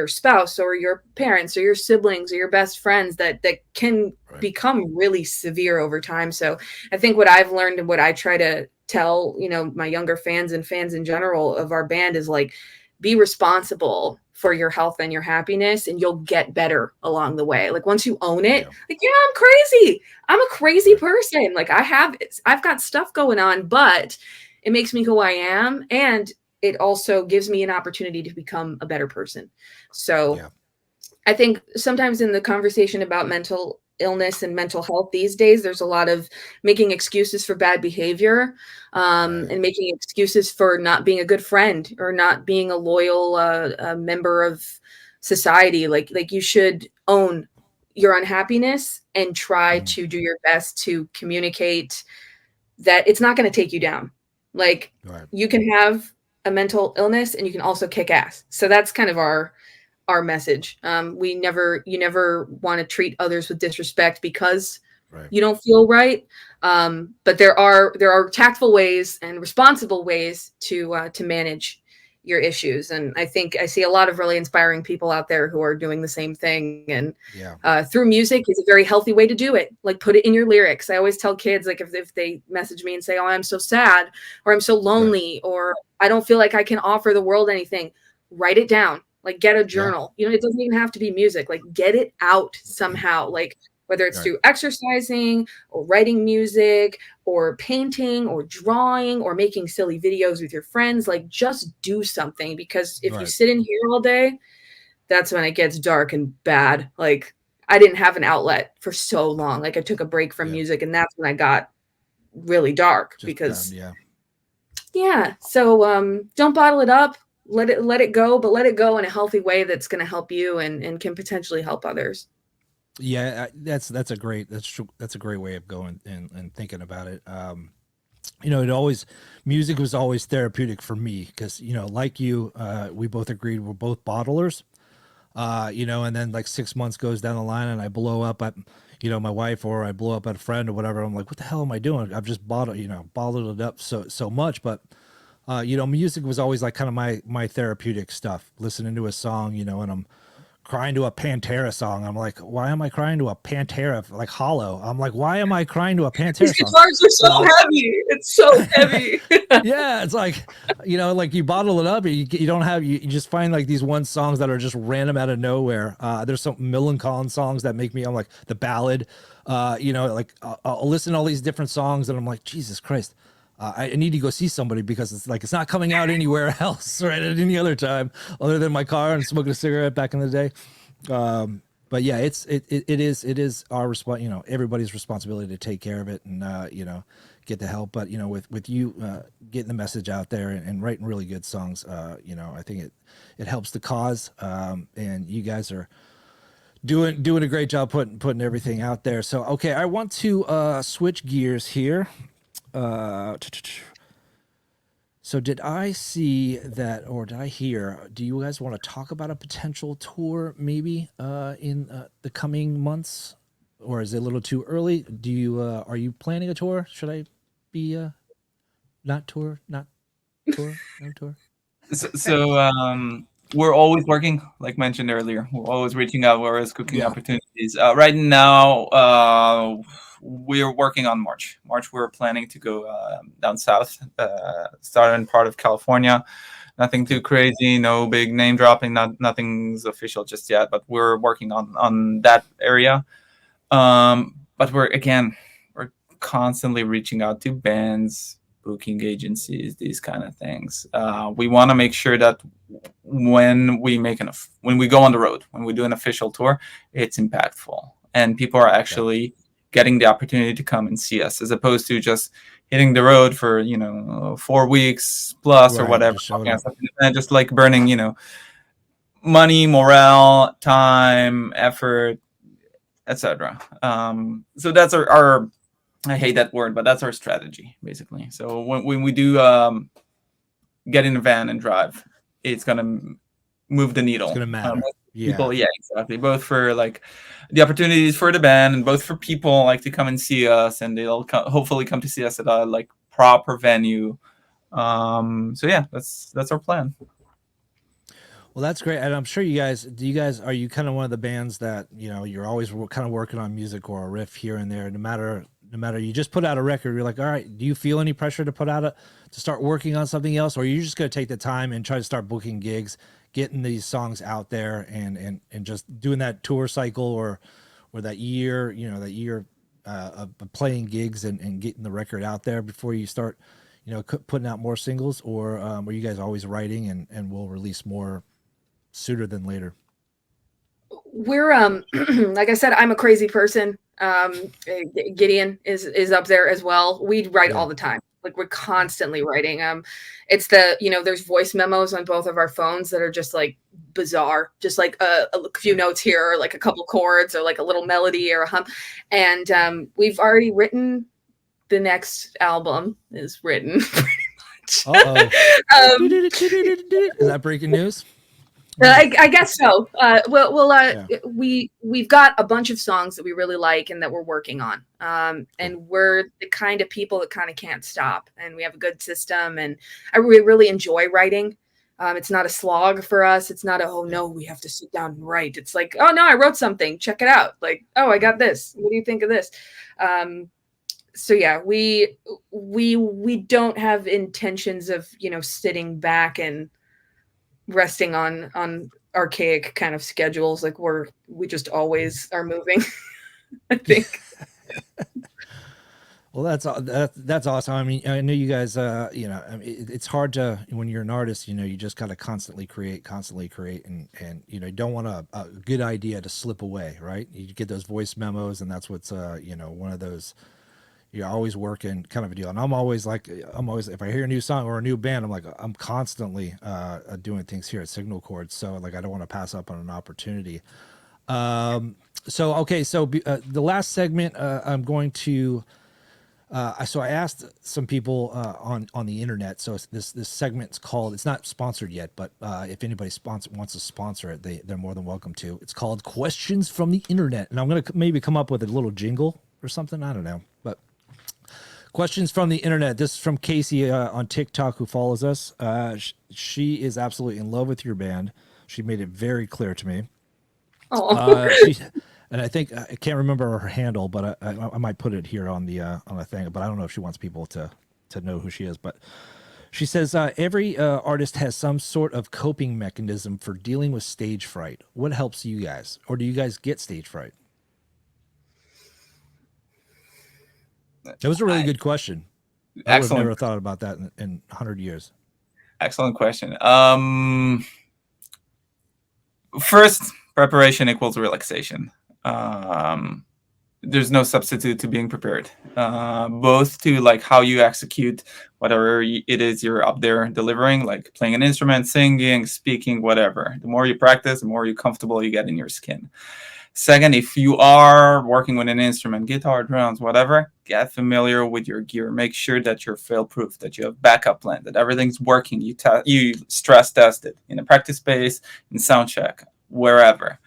spouse or your parents or your siblings or your best friends that can become really severe over time. So I think what I've learned and what I try to tell, you know, my younger fans and fans in general of our band is like, be responsible for your health and your happiness, and you'll get better along the way. Like once you own it, like, yeah, I'm crazy. I'm a crazy person. Like I've got stuff going on, but it makes me who I am. And it also gives me an opportunity to become a better person. So I think sometimes in the conversation about mental illness and mental health these days, there's a lot of making excuses for bad behavior, and making excuses for not being a good friend or not being a loyal member of society. Like you should own your unhappiness and try to do your best to communicate that it's not going to take you down. Like you can have a mental illness and you can also kick ass. So that's kind of our message. You never want to treat others with disrespect because you don't feel right. But there are tactful ways and responsible ways to manage your issues. And I think I see a lot of really inspiring people out there who are doing the same thing. And through music is a very healthy way to do it. Like put it in your lyrics. I always tell kids, like if they message me and say, oh, I'm so sad, or I'm so lonely, or I don't feel like I can offer the world anything, write it down. Like get a journal. You know, it doesn't even have to be music. Like get it out somehow. Like whether it's through exercising or writing music or painting or drawing or making silly videos with your friends, like just do something, because if you sit in here all day, that's when it gets dark and bad. Like I didn't have an outlet for so long. Like I took a break from music, and that's when I got really dark because so don't bottle it up. Let it go, but let it go in a healthy way that's going to help you and can potentially help others. Yeah, that's a great way of going and thinking about it. You know, music was always therapeutic for me because, you know, like you, we both agreed we're both bottlers. You know, and then like 6 months goes down the line and I blow up at, you know, my wife, or I blow up at a friend or whatever. I'm like, what the hell am I doing? I've just bottled it up so much, but. You know, music was always like kind of my therapeutic stuff, listening to a song, you know, and I'm crying to a Pantera song. I'm like, why am I crying to a Pantera, like Hollow? I'm like, why am I crying to a Pantera These song? guitars are so heavy. It's so heavy. Yeah, it's like, you know, like you bottle it up, you don't have, you just find like these one songs that are just random out of nowhere. There's some Millencolin songs that make me, I'm like, the ballad, you know, like I'll listen to all these different songs and I'm like, Jesus Christ. I need to go see somebody because it's like it's not coming out anywhere else, right, at any other time other than my car and smoking a cigarette back in the day. But yeah, it is our response. You know, everybody's responsibility to take care of it and you know, get the help. But you know, with you getting the message out there and writing really good songs, you know, I think it helps the cause. And you guys are doing a great job putting everything out there. So okay, I want to switch gears here. So did I see that, or did I hear, do you guys want to talk about a potential tour maybe in the coming months, or is it a little too early? Are you planning a tour? Should I be not tour? No tour? So we're always working, like mentioned earlier. We're always reaching out. We're always cooking opportunities. Right now, we're working on March. We're planning to go down south, southern part of California. Nothing too crazy, no big name dropping, nothing's official just yet, but we're working on that area. But we're constantly reaching out to bands, booking agencies, these kind of things. We want to make sure that when we go on the road, when we do an official tour, it's impactful and people are actually getting the opportunity to come and see us, as opposed to just hitting the road for 4 weeks plus or Right, whatever, just showing up. and just like burning money, morale, time, effort, etc. So that's our I hate that word, but that's our strategy basically. So when we do get in a van and drive, it's gonna move the needle. It's gonna matter. People, yeah, exactly. Both for like the opportunities for the band, and both for people like to come and see us, and they'll hopefully come to see us at a like proper venue. So yeah, that's our plan. Well, that's great, and I'm sure you guys. Are you kind of one of the bands that you're always kind of working on music or a riff here and there? No matter you just put out a record, you're like, all right. Do you feel any pressure to start working on something else, or are you just going to take the time and try to start booking gigs, getting these songs out there, and just doing that tour cycle or that year, of playing gigs and getting the record out there before you start, putting out more singles, or are you guys always writing and will release more sooner than later? We're like I said, I'm a crazy person. Gideon is up there as well. We write all the time. Like we're constantly writing. It's there's voice memos on both of our phones that are just like bizarre, just like a few notes here, or like a couple chords, or like a little melody or a hum. And we've already written. The next album is written pretty much. Is that breaking news? I guess so. We've got a bunch of songs that we really like and that we're working on. And we're the kind of people that kind of can't stop. And we have a good system. And I really enjoy writing. It's not a slog for us. It's not oh no, we have to sit down and write. It's like, oh no, I wrote something. Check it out. Like, oh, I got this. What do you think of this? So yeah, we don't have intentions of sitting back and resting on archaic kind of schedules. Like we just always are moving. I think. Well, that's awesome. I mean, I know you guys. It's hard to when you're an artist. You just gotta constantly create, and you don't want a good idea to slip away, right? You get those voice memos, and that's what's one of those. You're always working kind of a deal. And I'm always if I hear a new song or a new band, I'm constantly doing things here at Signal Chords. So like, I don't want to pass up on an opportunity. The last segment, I'm going to, so I asked some people on the internet. So this segment's called, it's not sponsored yet, but if anybody wants to sponsor it, they're more than welcome to. It's called Questions from the Internet. And I'm going to maybe come up with a little jingle or something. I don't know, but questions from the internet. This is from Casey on TikTok, who follows us. She is absolutely in love with your band. She made it very clear to me. And I think I can't remember her handle, but I might put it here on the thing. But I don't know if she wants people to know who she is. But she says every artist has some sort of coping mechanism for dealing with stage fright. What helps you guys, or do you guys get stage fright? That was a really good question. I would have never thought about that in 100 years. Excellent question. First, preparation equals relaxation. There's no substitute to being prepared. Both to like how you execute whatever it is you're up there delivering, like playing an instrument, singing, speaking, whatever. The more you practice, the more you're comfortable you get in your skin. Second, if you are working with an instrument, guitar, drums, whatever, get familiar with your gear. Make sure that you're fail-proof, that you have backup plan, that everything's working. You stress test it in a practice space, in sound check, wherever.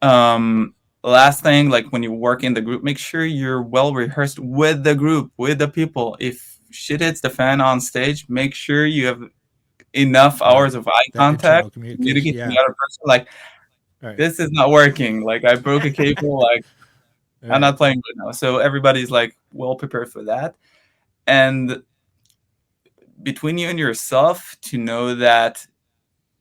Last thing, like when you work in the group, make sure you're well rehearsed with the group, with the people. If shit hits the fan on stage, make sure you have enough hours of eye contact, communicating with the other person. Like, this is not working. Like, I broke a cable. Like, I'm not playing right now. So everybody's like well prepared for that. And between you and yourself, to know that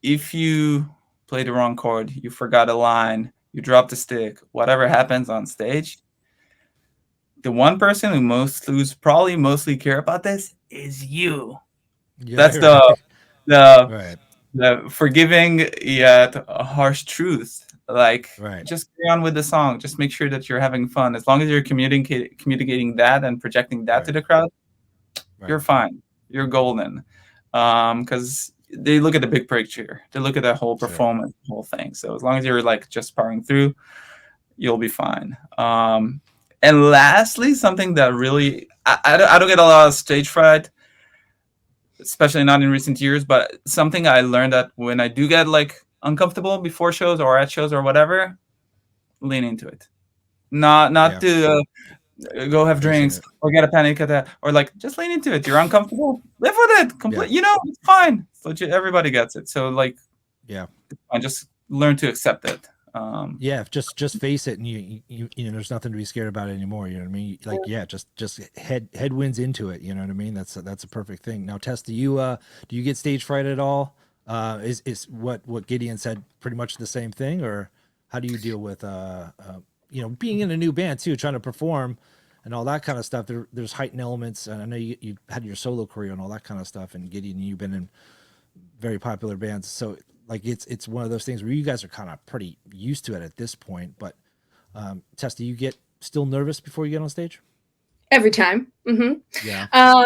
if you play the wrong chord, you forgot a line, you dropped a stick, whatever happens on stage, the one person who's probably mostly care about this is you. Yeah, That's right. the Right. the forgiving yet a harsh truth. Like, Right. just carry on with the song. Just make sure that you're having fun. As long as you're communicating that and projecting that to Right. the crowd, Right. you're fine. You're golden. Because they look at the big picture. They look at the whole Sure. performance, the whole thing. So as long as you're like just powering through, you'll be fine. And lastly, something that really I don't get a lot of stage fright, especially not in recent years, but something I learned that when I do get like uncomfortable before shows or at shows or whatever, lean into it. Not Yeah. to go have Facing drinks it. or get a panic attack or like just lean into it. You're uncomfortable, live with it. Yeah. It's fine. It's legit. Everybody gets it. So like, Yeah. I just learn to accept it. Yeah. Just face it, and you know, there's nothing to be scared about anymore. You know what I mean? Like, yeah, just headwinds into it. You know what I mean? That's a perfect thing. Now, Tess, do you get stage fright at all? Is what Gideon said pretty much the same thing, or how do you deal with you know, being in a new band too, trying to perform and all that kind of stuff? There's heightened elements, and I know you had your solo career and all that kind of stuff, and Gideon, you've been in very popular bands, so like it's one of those things where you guys are kind of pretty used to it at this point. But Tess, do you get still nervous before you get on stage? Every time. Yeah.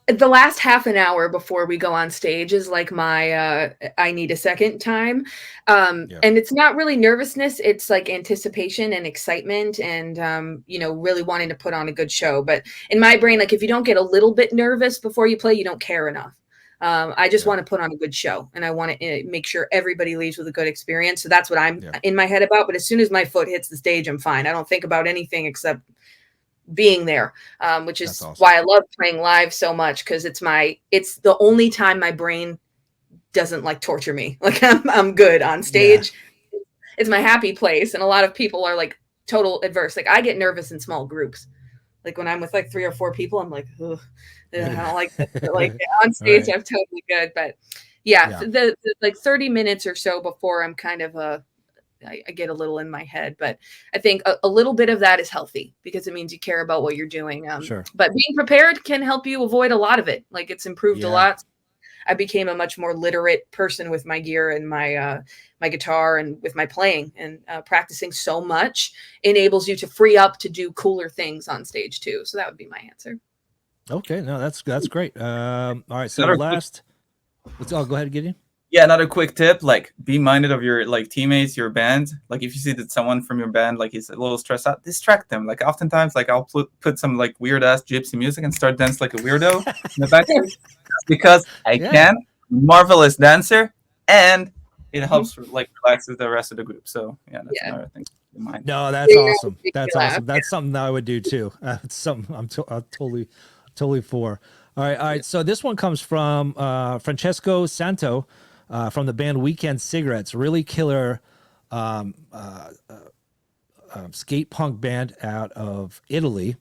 The last half an hour before we go on stage is like my I need a second time. Yeah. And it's not really nervousness, it's like anticipation and excitement and you know, really wanting to put on a good show. But in my brain, like if you don't get a little bit nervous before you play, you don't care enough. I just Yeah. want to put on a good show, and I want to make sure everybody leaves with a good experience. So that's what I'm Yeah. in my head about. But as soon as my foot hits the stage, I'm fine. I don't think about anything except being there, which is That's awesome. why I love playing live so much, because it's the only time my brain doesn't like torture me. Like I'm good on stage. It's my happy place, and a lot of people are like total adverse. Like I get nervous in small groups. Like when I'm with like 3 or 4 people, I'm like, ugh, I don't like this. But like on stage, Right. I'm totally good. But yeah, Yeah. the like 30 minutes or so before, I'm kind of I get a little in my head, but I think a little bit of that is healthy because it means you care about what you're doing. Sure. But being prepared can help you avoid a lot of it. Like it's improved a Yeah. lot. I became a much more literate person with my gear and my my guitar and with my playing, and practicing so much enables you to free up to do cooler things on stage too. So that would be my answer. Okay. No, that's great. All right. So Another last, go ahead, Gideon. Yeah, another quick tip, like be minded of your like teammates, your band. Like if you see that someone from your band like is a little stressed out, distract them. Like oftentimes like I'll put some like weird ass gypsy music and start dance like a weirdo in the backstage because I Yeah. can, marvelous dancer, and it helps like relaxes the rest of the group. So yeah, that's Yeah. another thing to keep in mind. No, that's Yeah, awesome. make That's me laugh. awesome. That's something that I would do too. It's something I'm totally for. All right. So this one comes from Francesco Santo from the band Weekend Cigarettes. Really killer skate punk band out of Italy.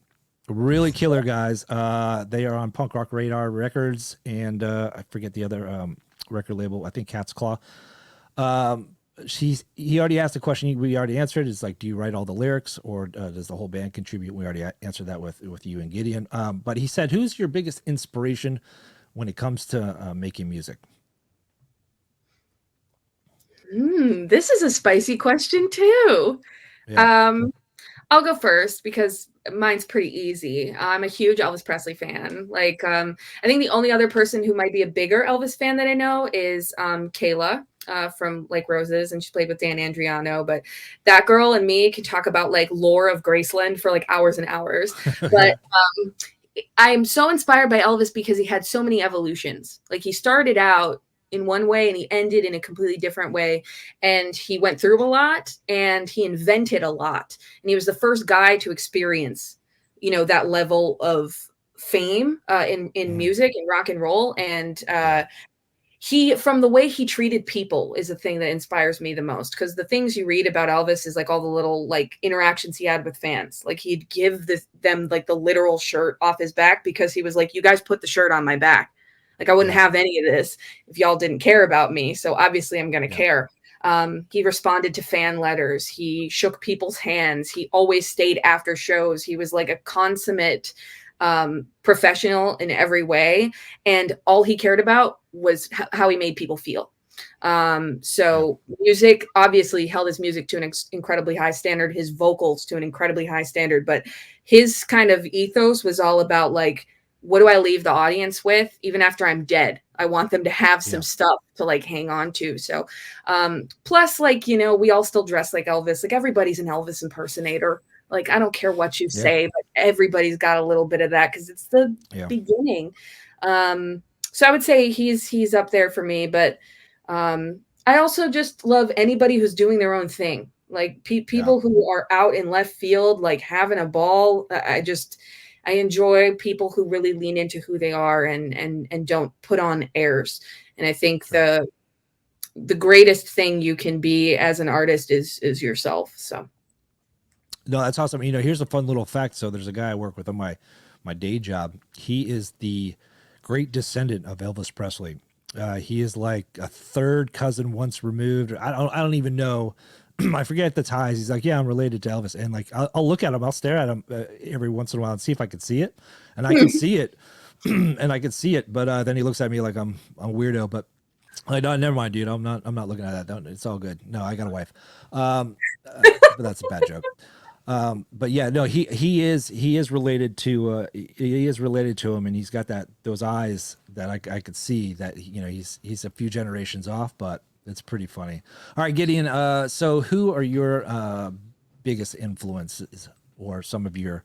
Really killer guys. They are on Punk Rock Radar Records and I forget the other record label. I think Cat's Claw. He already asked a question. We already answered. It's like, do you write all the lyrics, or does the whole band contribute? We already answered that with you and Gideon. But he said, who's your biggest inspiration when it comes to making music? This is a spicy question too. Yeah. I'll go first because mine's pretty easy. I'm a huge Elvis Presley fan. Like, I think the only other person who might be a bigger Elvis fan that I know is Kayla from Like Roses, and she played with Dan Andriano. But that girl and me can talk about like lore of Graceland for like hours and hours. But I am so inspired by Elvis because he had so many evolutions. Like he started out in one way and he ended in a completely different way, and he went through a lot and he invented a lot, and he was the first guy to experience, you know, that level of fame in music and rock and roll. And he, from the way he treated people, is the thing that inspires me the most, because the things you read about Elvis is like all the little like interactions he had with fans. Like he'd give them like the literal shirt off his back because he was like, you guys put the shirt on my back. Like I wouldn't have any of this if y'all didn't care about me. So obviously I'm going to care. He responded to fan letters. He shook people's hands. He always stayed after shows. He was like a consummate professional in every way. And all he cared about was how he made people feel. So music, obviously held his music to an incredibly high standard, his vocals to an incredibly high standard, but his kind of ethos was all about like, what do I leave the audience with? Even after I'm dead, I want them to have some stuff to like hang on to. So, plus like, you know, we all still dress like Elvis, like everybody's an Elvis impersonator. Like, I don't care what you say, but everybody's got a little bit of that, 'cause it's the beginning. So I would say he's up there for me, but, I also just love anybody who's doing their own thing. Like people who are out in left field, like having a ball. I enjoy people who really lean into who they are and don't put on airs. And I think the greatest thing you can be as an artist is yourself. So. No, that's awesome. You know, here's a fun little fact. So there's a guy I work with on my day job. He is the great descendant of Elvis Presley. He is like a third cousin once removed. I don't even know. I forget the ties. He's like, yeah, I'm related to Elvis. And like, I'll look at him. I'll stare at him every once in a while and see if I can see it. And I can see it. And I can see it. But then he looks at me like I'm a weirdo. But like, no, never mind, dude. I'm not looking at that. It's all good. No, I got a wife. But that's a bad joke. But yeah, no, he is related to him, and he's got those eyes that I could see that, you know, he's a few generations off, but it's pretty funny. All right, Gideon. So who are your biggest influences or some of your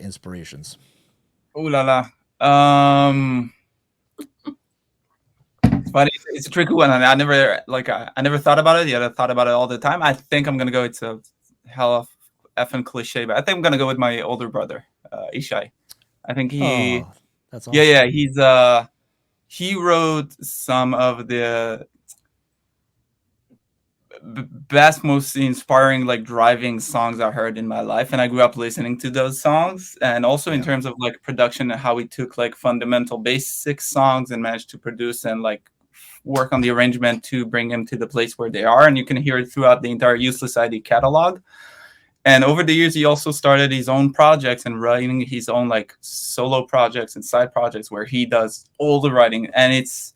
inspirations? Ooh la la. But it's a tricky one, and I never thought about it yet. I thought about it all the time. I think I'm gonna go. It's a hell of effing cliche, but I think I'm gonna go with my older brother, Ishai. I think that's awesome. Yeah, he wrote some of the best, most inspiring like driving songs I heard in my life, and I grew up listening to those songs. And also in terms of like production and how he took like fundamental basic songs and managed to produce and like work on the arrangement to bring him to the place where they are, and you can hear it throughout the entire Useless ID catalog. And over the years, he also started his own projects and writing his own like solo projects and side projects where he does all the writing. And it's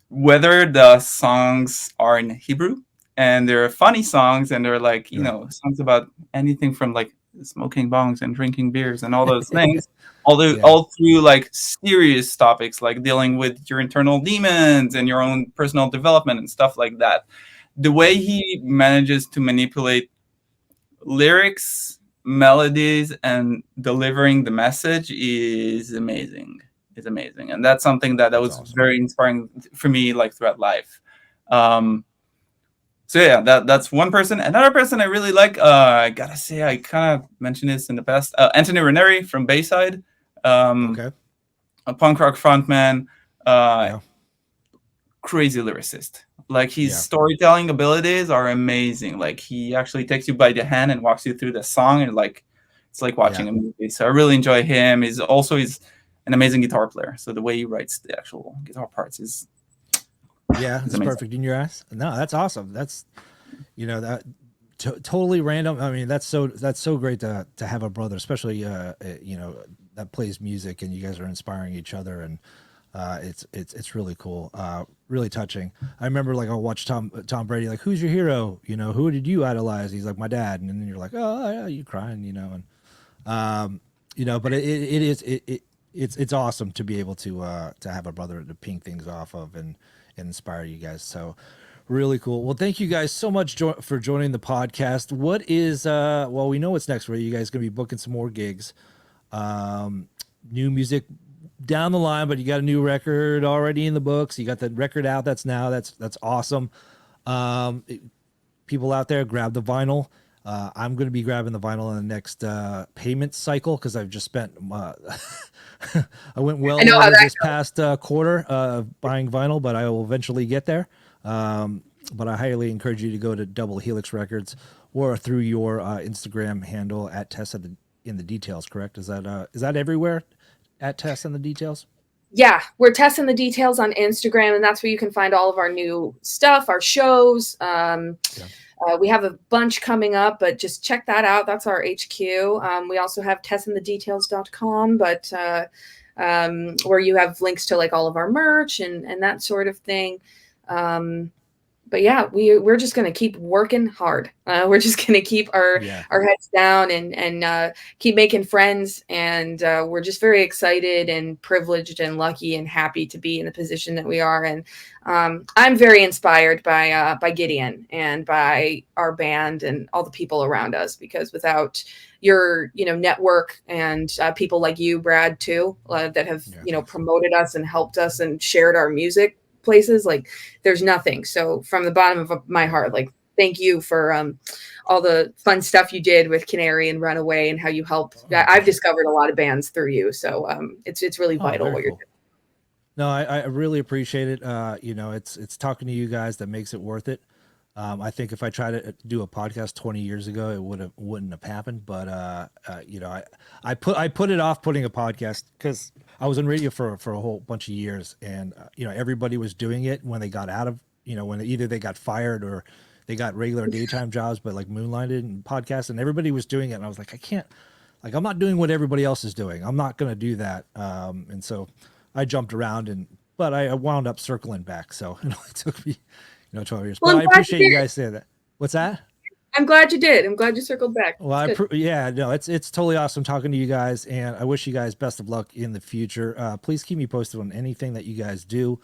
whether the songs are in Hebrew and they're funny songs and they're like, you know, songs about anything from like smoking bongs and drinking beers and all those things, all through like serious topics like dealing with your internal demons and your own personal development and stuff like that. The way he manages to manipulate lyrics, melodies, and delivering the message is amazing. It's amazing, and that's something that was awesome. Very inspiring for me, like throughout life. So yeah, that's one person. Another person I really like, I gotta say, I kind of mentioned this in the past. Anthony Ranieri from Bayside, a punk rock frontman, crazy lyricist. Like his storytelling abilities are amazing. Like he actually takes you by the hand and walks you through the song, and like it's like watching a movie. So I really enjoy him. He's an amazing guitar player. So the way he writes the actual guitar parts is it's perfect in your ass. No, that's awesome. That's, you know, that totally random. I mean, that's so great to have a brother, especially you know, that plays music and you guys are inspiring each other, and it's really cool, really touching. I remember like I'll watch Tom Brady, like, who's your hero? You know, who did you idolize? He's like, my dad, and then you're like, oh yeah, you crying, you know, and you know, but it's awesome to be able to have a brother to ping things off of and inspire you guys. So really cool. Well, thank you guys so much for joining the podcast. What is well, we know what's next, right? You guys gonna be booking some more gigs, new music down the line, but you got a new record already in the books. You got the record out. That's awesome. People out there, grab the vinyl. I'm going to be grabbing the vinyl in the next payment cycle because I've just spent I went well over this past quarter buying vinyl, but I will eventually get there. But I highly encourage you to go to Double Helix Records or through your Instagram handle at Tess in the Details. Correct? Is that everywhere? At Tess in the Details? Yeah, we're Tess the Details on Instagram, and that's where you can find all of our new stuff, our shows. We have a bunch coming up, but just check that out. That's our HQ. We also have tessandthedetails.com, but where you have links to like all of our merch and that sort of thing. But yeah, we're just going to keep working hard. We're just going to keep our heads down and keep making friends. And we're just very excited and privileged and lucky and happy to be in the position that we are. And I'm very inspired by Gideon and by our band and all the people around us, because without your network and people like you, Brad, too, that have promoted us and helped us and shared our music places, like there's nothing. So from the bottom of my heart, like thank you for all the fun stuff you did with Canary and Runaway and how you helped. I've discovered a lot of bands through you, so it's really vital what you're doing. No, I really appreciate it. It's talking to you guys that makes it worth it. I think if I tried to do a podcast 20 years ago, it wouldn't have happened. But I put it off putting a podcast because I was in radio for a whole bunch of years, and everybody was doing it when they got out of when either they got fired or they got regular daytime jobs, but like moonlighted and podcasts, and everybody was doing it, and I was like, I can't, like I'm not doing what everybody else is doing. I'm not gonna do that. And so I jumped around, but I wound up circling back. So it took me 12 years. Well, but I appreciate you guys saying that. What's that? I'm glad you did. I'm glad you circled back. Well, it's totally awesome talking to you guys, and I wish you guys best of luck in the future. Please keep me posted on anything that you guys do.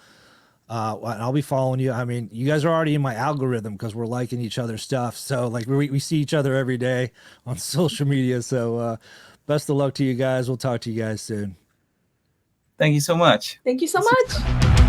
I'll be following you. I mean, you guys are already in my algorithm because we're liking each other's stuff. So like we see each other every day on social media. So best of luck to you guys. We'll talk to you guys soon. Thank you so much. Thank you so much.